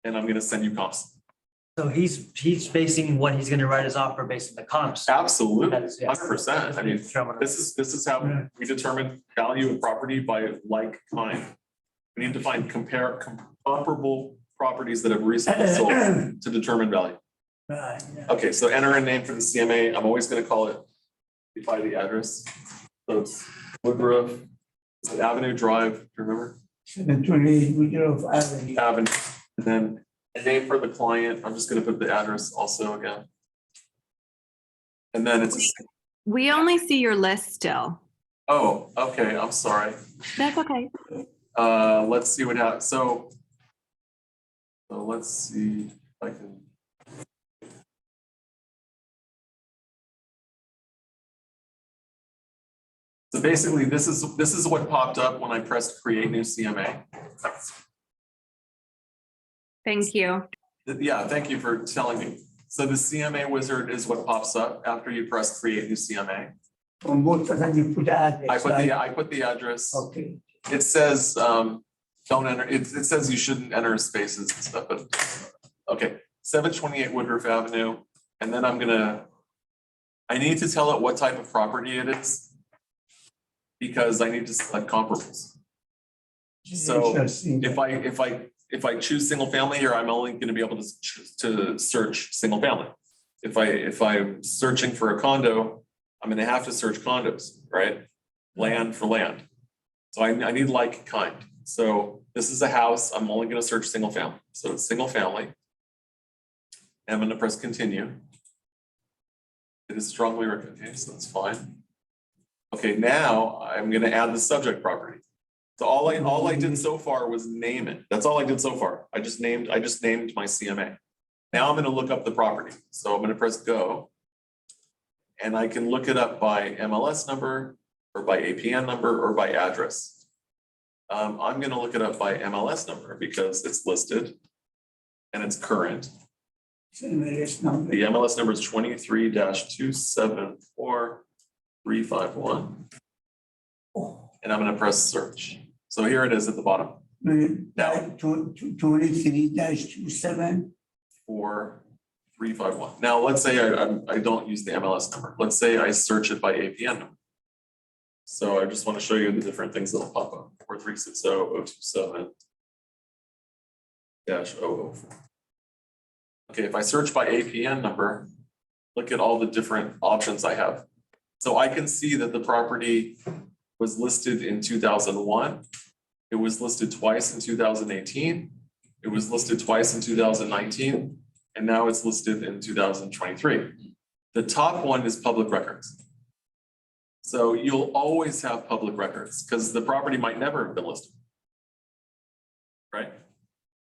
and I'm gonna send you comps. So he's basing what he's gonna write his offer based on the comps. Absolutely, That's- yeah. 100%. I mean, this is how we determine value of property by like kind. We need to find comparable properties that have recently sold to determine value. Right, yeah. Okay, so enter a name for the CMA. I'm always gonna call it by the address. So it's Woodruff, is it Avenue Drive, do you remember? 728 Woodruff Avenue. Avenue, and then a name for the client. I'm just gonna put the address also again. And then it's, We only see your list still. oh, okay, I'm sorry. That's okay. Let's see what happens. So let's see if I can. So basically, this is what popped up when I pressed create new CMA. Thank you. Yeah, thank you for telling me. So the CMA wizard is what pops up after you press create new CMA. On both sides, you put address. I put the address. Okay. It says, don't enter, it says you shouldn't enter spaces and stuff, but, okay, 728 Woodruff Avenue. And then I need to tell it what type of property it is, because I need to select comparables. So if I choose single family here, I'm only gonna be able to search single family. If I'm searching for a condo, I'm gonna have to search condos, right? Land for land. So I need like kind. So this is a house, I'm only gonna search single family. So it's single family. I'm gonna press continue. It is strongly recommended, so that's fine. Okay, now I'm gonna add the subject property. So all I did so far was name it. That's all I did so far. I just named my CMA. Now I'm gonna look up the property. So I'm gonna press go. And I can look it up by MLS number or by APN number or by address. I'm gonna look it up by MLS number because it's listed and it's current. The MLS number is 23-274-351. And I'm gonna press search. So here it is at the bottom. Now. 23-27. 4351. Now, let's say I don't use the MLS number. Let's say I search it by APN number. So I just want to show you the different things that'll pop up. 4360-027-004. Okay, if I search by APN number, look at all the different options I have. So I can see that the property was listed in 2001. It was listed twice in 2018. It was listed twice in 2019. And now it's listed in 2023. The top one is public records. So you'll always have public records because the property might never have been listed. Right?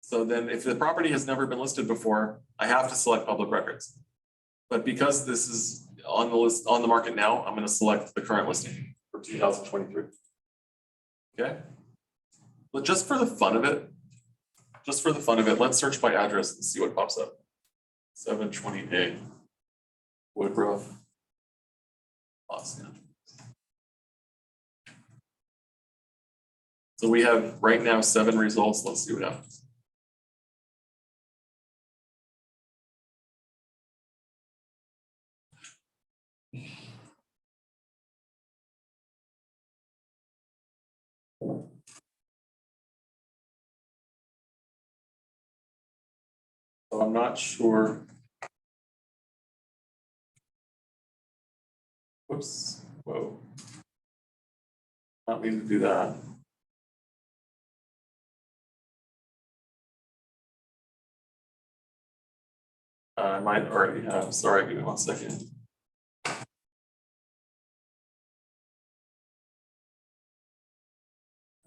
So then if the property has never been listed before, I have to select public records. But because this is on the list on the market now, I'm going to select the current listing for 2023. Okay. But just for the fun of it, let's search by address and see what pops up. 728 Woodruff. Los Angeles. So we have right now 7 results. Let's see what happens. So I'm not sure. Whoops, whoa. Not mean to do that. I might already have, sorry, give me 1 second.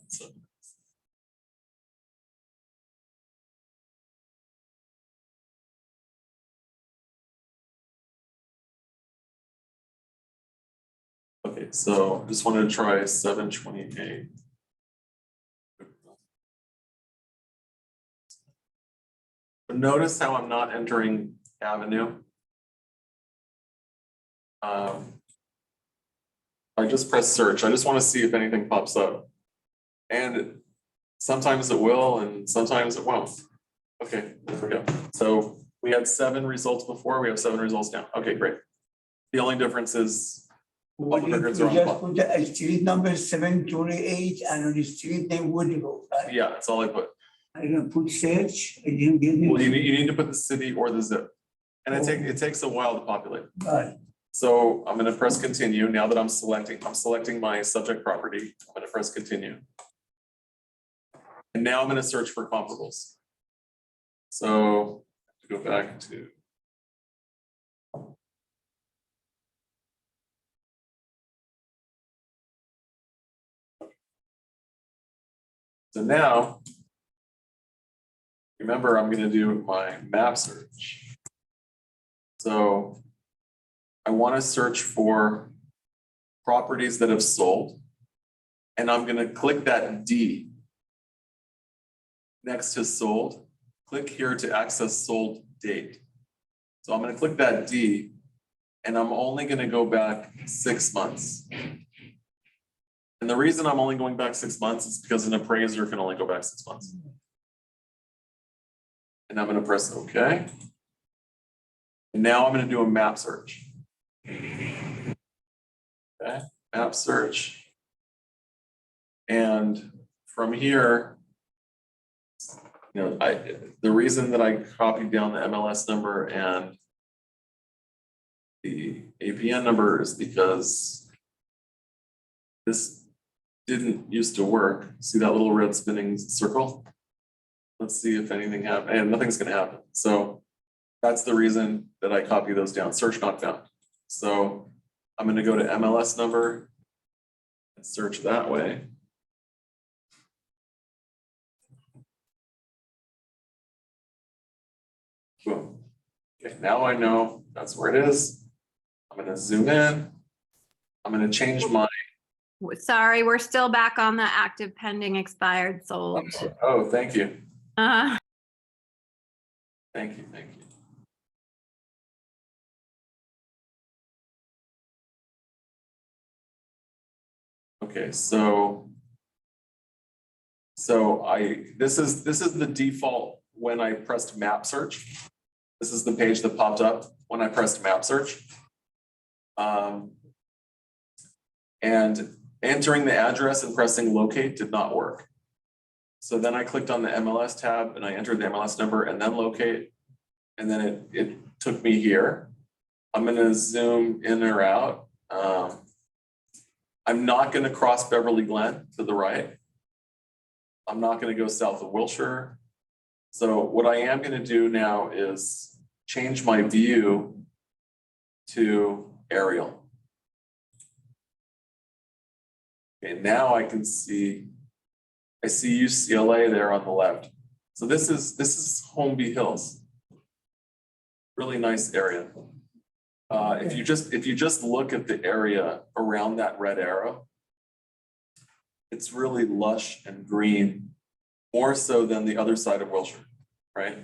So- Okay, so just wanted to try 728. Notice how I'm not entering Avenue. I just press search. I just want to see if anything pops up. And sometimes it will and sometimes it won't. Okay, there we go. So we had 7 results before, we have 7 results now. Okay, great. The only difference is Would you records are on just the put the street number 728 and on the street name Woodrow, right? yeah, that's all I put. I didn't put search, I didn't give Well, you you. need to put the city or the zip. And it takes a while to populate. Right. So I'm gonna press continue. Now that I'm selecting my subject property. I'm gonna press continue. And now I'm gonna search for comparables. So go back to. So now, remember, I'm gonna do my map search. So I wanna search for properties that have sold. And I'm gonna click that D next to sold. Click here to access sold date. So I'm gonna click that D and I'm only gonna go back 6 months. And the reason I'm only going back 6 months is because an appraiser can only go back 6 months. And I'm gonna press OK. And now I'm gonna do a map search. Okay, map search. And from here, you know, the reason that I copied down the MLS number and the APN number is because this didn't used to work. See that little red spinning circle? Let's see if anything happens. And nothing's gonna happen. So that's the reason that I copy those down. Search not found. So I'm gonna go to MLS number and search that way. Boom. Okay, now I know that's where it is. I'm gonna zoom in. I'm gonna change my. Sorry, we're still back on the active pending expired sold. Oh, thank you. Uh, Thank you, thank you. Okay, so this is the default when I pressed map search. This is the page that popped up when I pressed map search. And entering the address and pressing locate did not work. So then I clicked on the MLS tab and I entered the MLS number and then locate. And then it took me here. I'm gonna zoom in or out. I'm not gonna cross Beverly Glen to the right. I'm not gonna go south of Wilshire. So what I am gonna do now is change my view to aerial. Okay, now I can see, I see UCLA there on the left. So this is Holmby Hills. Really nice area. If you just look at the area around that red arrow, it's really lush and green, more so than the other side of Wilshire, right?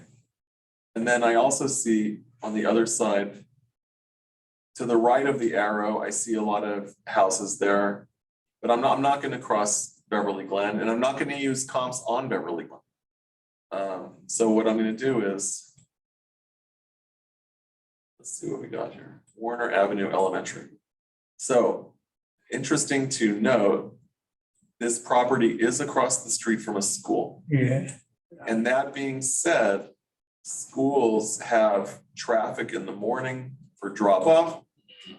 And then I also see on the other side To the right of the arrow, I see a lot of houses there, but I'm not gonna cross Beverly Glen, and I'm not gonna use comps on Beverly Glen. So what I'm gonna do is, let's see what we got here. Warner Avenue Elementary. So interesting to note, this property is across the street from a school. Yeah. And that being said, schools have traffic in the morning for drop off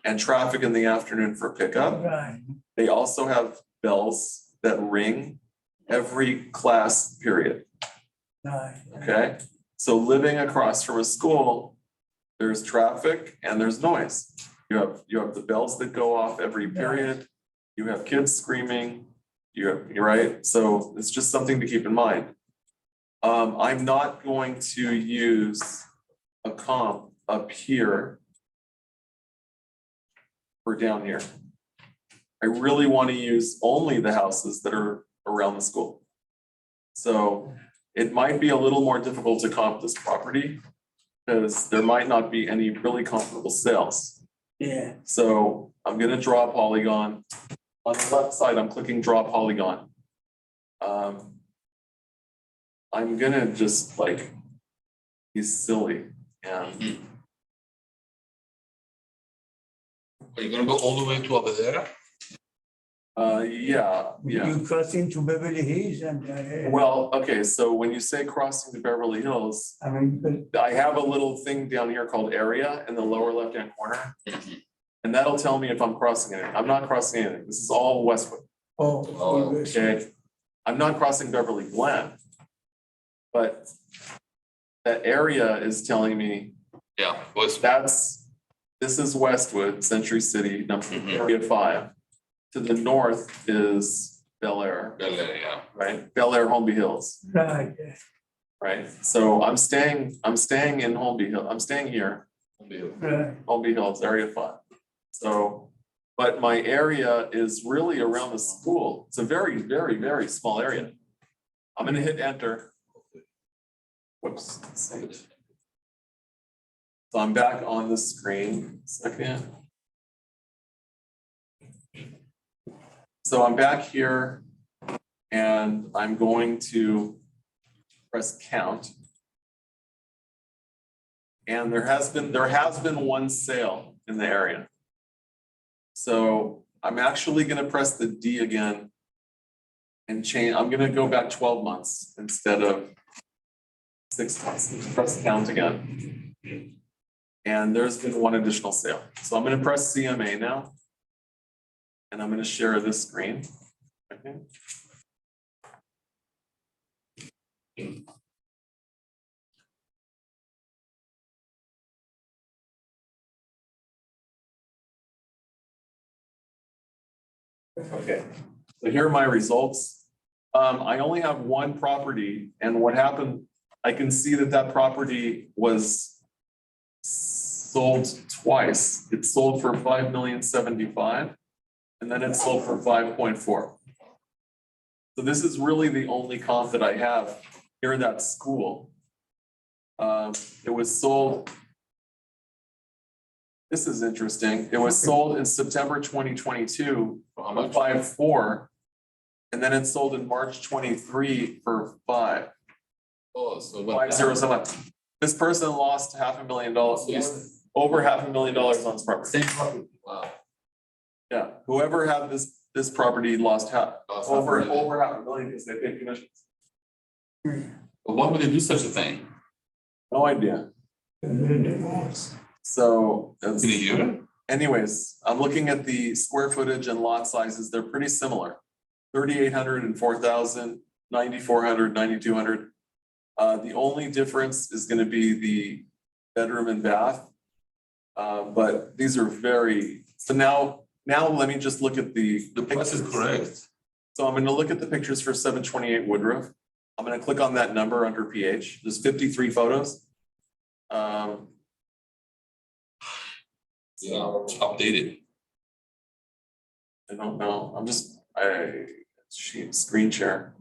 and traffic in the afternoon for pickup. Right. They also have bells that ring every class period, Right. okay? So living across from a school, there's traffic and there's noise. You have the bells that go off every period. You have kids screaming, you're right? So it's just something to keep in mind. I'm not going to use a comp up here or down here. I really want to use only the houses that are around the school. So it might be a little more difficult to comp this property because there might not be any really comparable sales. Yeah. So I'm gonna draw a polygon. On the left side, I'm clicking draw polygon. I'm gonna just like be silly and Are you gonna go all the way to over there? yeah. You cross into Beverly Hills and. Well, okay, so when you say crossing to Beverly Hills, I mean, I have a little thing down here called area in the lower left-hand corner. And that'll tell me if I'm crossing anything. I'm not crossing anything. This is all Westwood, okay? I'm not crossing Beverly Glen. But that area is telling me Yeah, was this is Westwood, Century City, area 5. To the north is Bel Air, yeah. right? Bel Air, Holmby Hills, right, yeah. right? So I'm staying in Holmby Hill. I'm staying here, Right. Holmby Hills, area 5. So, but my area is really around the school. It's a very, very, very small area. I'm gonna hit enter. Whoops. So I'm back on the screen. Second. So I'm back here and I'm going to press count. And there has been one sale in the area. So I'm actually going to press the D again and change. I'm going to go back 12 months instead of 6 months. Press count again. And there's been one additional sale. So I'm going to press CMA now. And I'm going to share this screen. Okay. Okay, so here are my results. I only have one property, and what happened, I can see that that property was sold twice. It sold for $5,075,000, and then it sold for 5.4. So this is really the only comp that I have near that school. It was sold. This is interesting. It was sold in September 2022 for 5.4, and then it sold in March 23 for 5. Oh, so 5.07. This person lost $500,000, over $500,000 on this property. Same property. Wow. Yeah, whoever had this property lost over $500,000 because they paid commissions. But why would they do such a thing? No idea. So Can you hear it? anyways, I'm looking at the square footage and lot sizes. They're pretty similar. 3,800 and 4,000, 9,400, 9,200. The only difference is going to be the bedroom and bath. But these are very, so now let me just look at the price is correct. So I'm going to look at the pictures for 728 Woodruff. I'm going to click on that number under PH. There's 53 photos. Yeah, it's updated. I don't know. Screen share.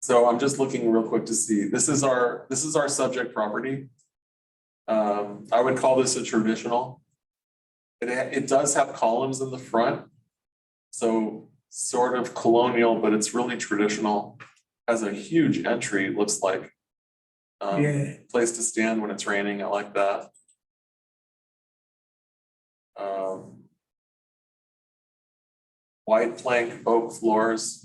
So I'm just looking real quick to see, this is our subject property. I would call this a traditional. It does have columns in the front. So sort of colonial, but it's really traditional. Has a huge entry, looks like. Yeah. Place to stand when it's raining, I like that. White plank oak floors.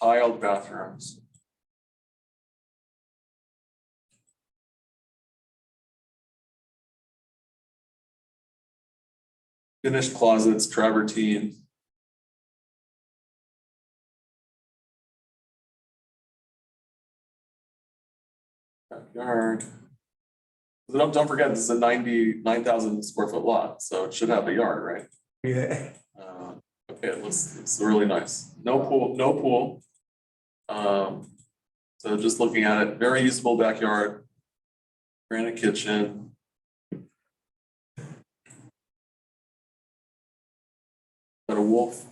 Tiled bathrooms. Finished closets, travertine. Backyard. Don't forget, this is a 99,000 square foot lot, so it should have a yard, right? Yeah. Okay, it's really nice. No pool. So just looking at it, very usable backyard. Granite kitchen. Got a wolf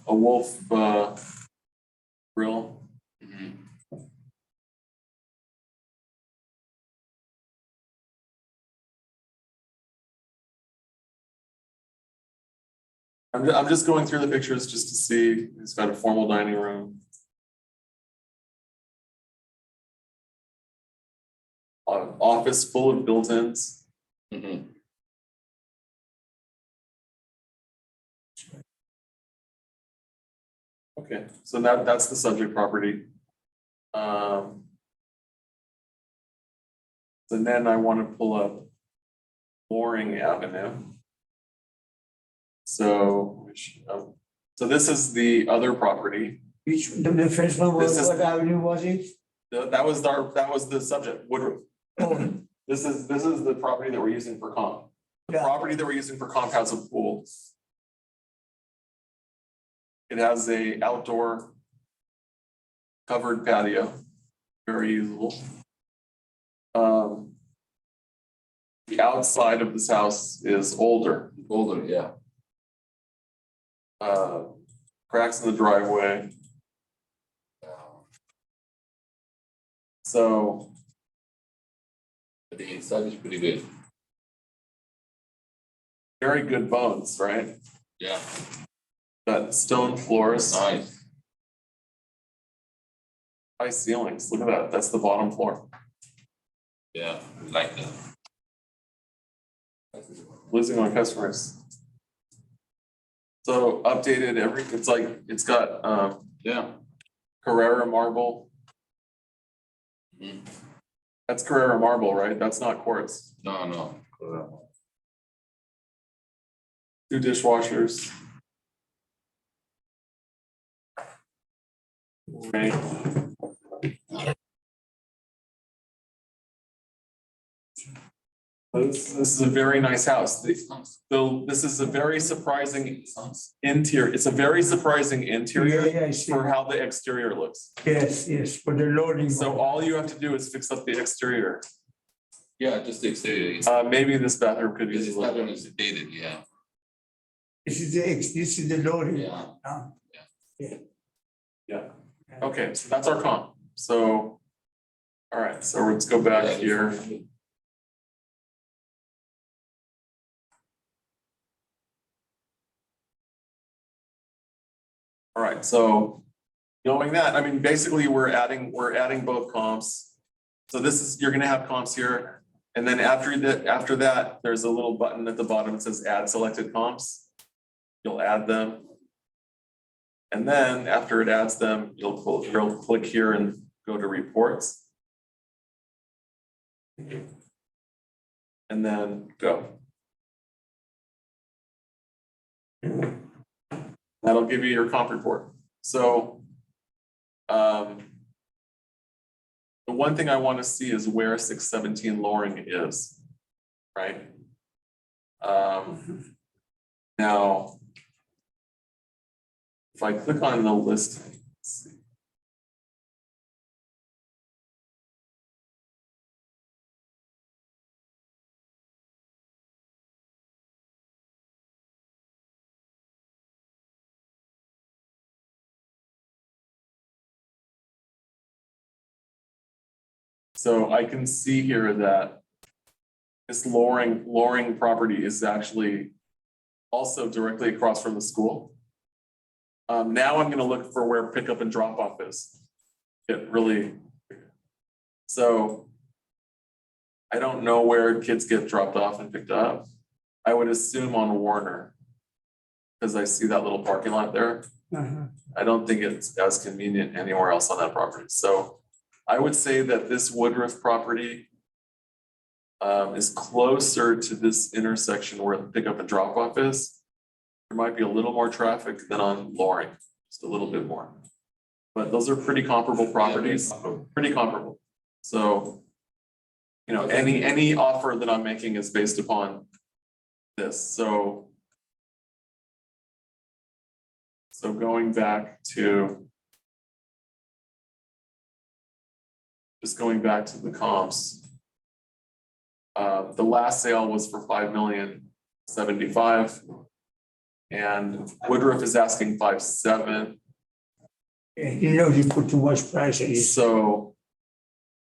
grill. I'm just going through the pictures just to see. It's got a formal dining room. Office full of built-ins. Okay, so that's the subject property. And then I want to pull up Loring Avenue. So this is the other property. Which, the first one was, what avenue was it? That was the subject, Woodruff. Oh, This is the property that we're using for comp. The Yeah. property that we're using for comp has a pool. It has a outdoor covered patio, very usable. The outside of this house is older, yeah. cracks in the driveway. So The inside is pretty good. very good bones, right? Yeah, Got stone floors, nice. high ceilings. Look at that. That's the bottom floor. Yeah, like that. Losing my customers. So updated it's got Yeah. Carrara marble. Mhm. That's Carrara marble, right? That's not quartz. No. 2 dishwashers. Right. This is a very nice house. So this is a very surprising interior. It's a very surprising interior Yeah, I see. for how the exterior looks. Yes, for the loading. So all you have to do is fix up the exterior. Yeah, just the exterior. Maybe this bathroom could use This a little pattern bit. is dated, yeah. This is the loading. Yeah. Yeah, okay, so that's our comp. So, all right, so let's go back here. All right, so knowing that, I mean, basically we're adding both comps. So you're gonna have comps here. And then after that, there's a little button at the bottom that says add selected comps. You'll add them. And then after it adds them, you'll click here and go to reports. And then go. That'll give you your comp report. So the one thing I want to see is where 617 Loring is, right? Now, if I click on the listing, let's see. So I can see here that this Loring property is actually also directly across from the school. Now I'm gonna look for where pickup and drop off is. So I don't know where kids get dropped off and picked up. I would assume on Warner. Because I see that little parking lot there. I don't think it's as convenient anywhere else on that property. So I would say that this Woodruff property is closer to this intersection where the pickup and drop off is. There might be a little more traffic than on Loring, just a little bit more. But those are pretty comparable properties, pretty comparable. So, you know, any offer that I'm making is based upon this. So going back to the comps. The last sale was for $5,075,000. And Woodruff is asking 5.7. You know, you put too much price in it. So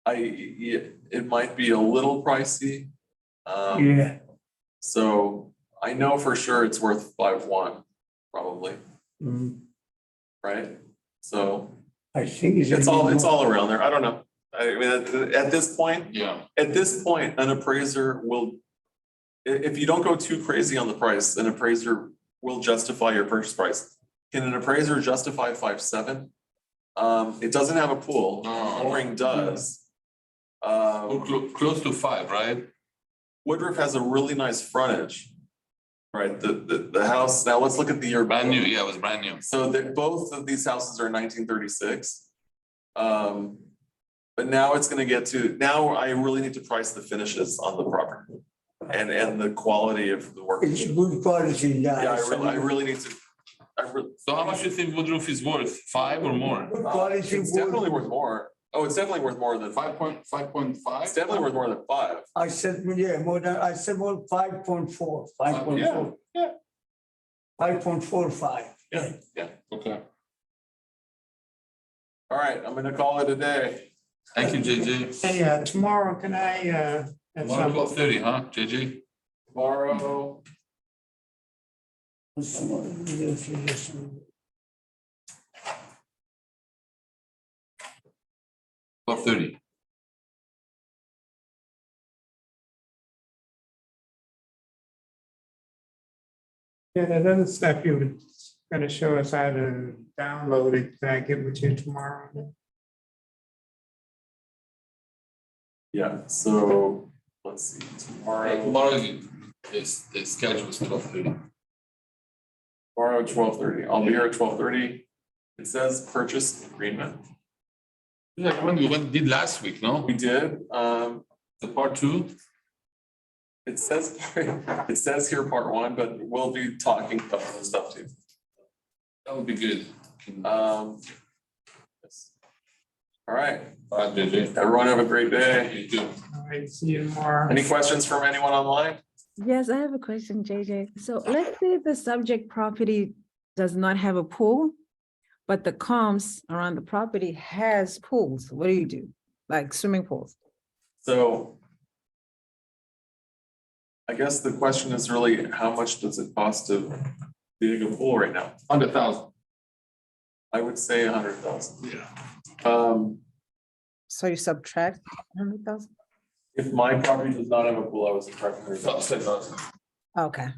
it might be a little pricey. Yeah. So I know for sure it's worth 5.1, probably, right? So I think it's all around there. I don't know. I mean, at this point, Yeah. an appraiser will, if you don't go too crazy on the price, an appraiser will justify your purchase price. Can an appraiser justify 5.7? It doesn't have a pool. Loring does. Close to 5, right? Woodruff has a really nice frontage, right? The house, now let's look at the year. Brand new, yeah, it was brand new. So both of these houses are 1936. But now it's gonna get to, now I really need to price the finishes on the property and the quality of the work. It's good quality, yeah. Yeah, I really need to, So how much do you think Woodruff is worth? 5 or more? Good quality. it's definitely worth more. Oh, it's definitely worth more than 5.5? It's definitely worth more than 5. I said, yeah, more than, I said more 5.4, 5.4. Yeah. 5.45. Yeah. Okay. All right, I'm gonna call it a day. Thank you, JJ. Hey, tomorrow, can I, at Tomorrow, some, 12:30, huh, JJ? Tomorrow, Twelve 30. yeah, that other stuff you were gonna show us how to download it, can I get with you tomorrow? yeah, so let's see, tomorrow, Tomorrow, the schedule is 12:30. tomorrow at 12:30. I'll be here at 12:30. It says purchase agreement. Yeah, when we did last week, no? We did, The part 2? it says here part 1, but we'll be talking about other stuff too. That would be good. Yes. All right, All right, JJ. everyone have a great day. You too. All right, see you tomorrow. Any questions from anyone online? Yes, I have a question, JJ. So let's say the subject property does not have a pool, but the comps around the property has pools. What do you do? Like swimming pools? So I guess the question is really, how much does it cost to dig a pool right now? 100,000. I would say 100,000. Yeah. So you subtract 100,000? If my property does not have a pool, I would subtract 100,000. Okay.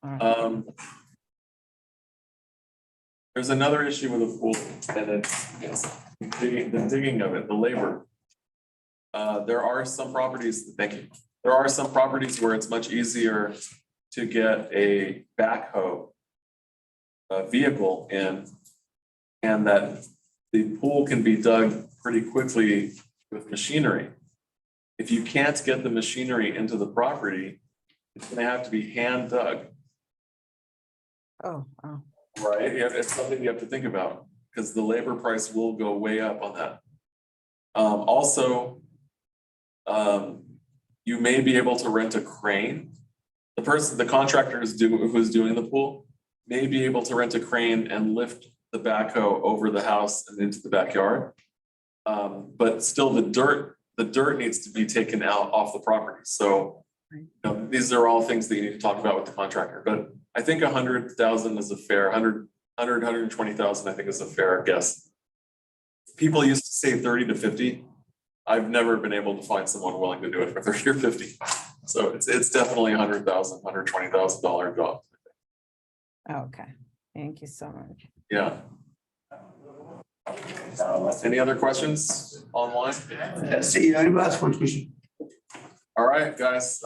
All right. There's another issue with a pool, and it's the digging of it, the labor. There are some properties, thank you. There are some properties where it's much easier to get a backhoe vehicle in, and that the pool can be dug pretty quickly with machinery. If you can't get the machinery into the property, it's gonna have to be hand dug. Oh. Right, yeah, it's something you have to think about, because the labor price will go way up on that. Also, you may be able to rent a crane. The contractor who's doing the pool may be able to rent a crane and lift the backhoe over the house and into the backyard. But still the dirt the dirt needs to be taken out off the property. So, you know, these are all things that you need to talk about with the contractor, but I think 100,000 is a fair, 120,000, I think is a fair guess. People used to say 30 to 50. I've never been able to find someone willing to do it for 30 or 50. So it's definitely $100,000, $120,000 job. Okay, thank you so much. Yeah. Any other questions online? See, I will ask one question. All right, guys.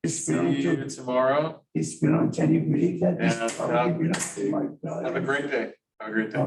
It's See you tomorrow. It's been on, can you believe that? And, Oh my God. have a great day. Have a great day.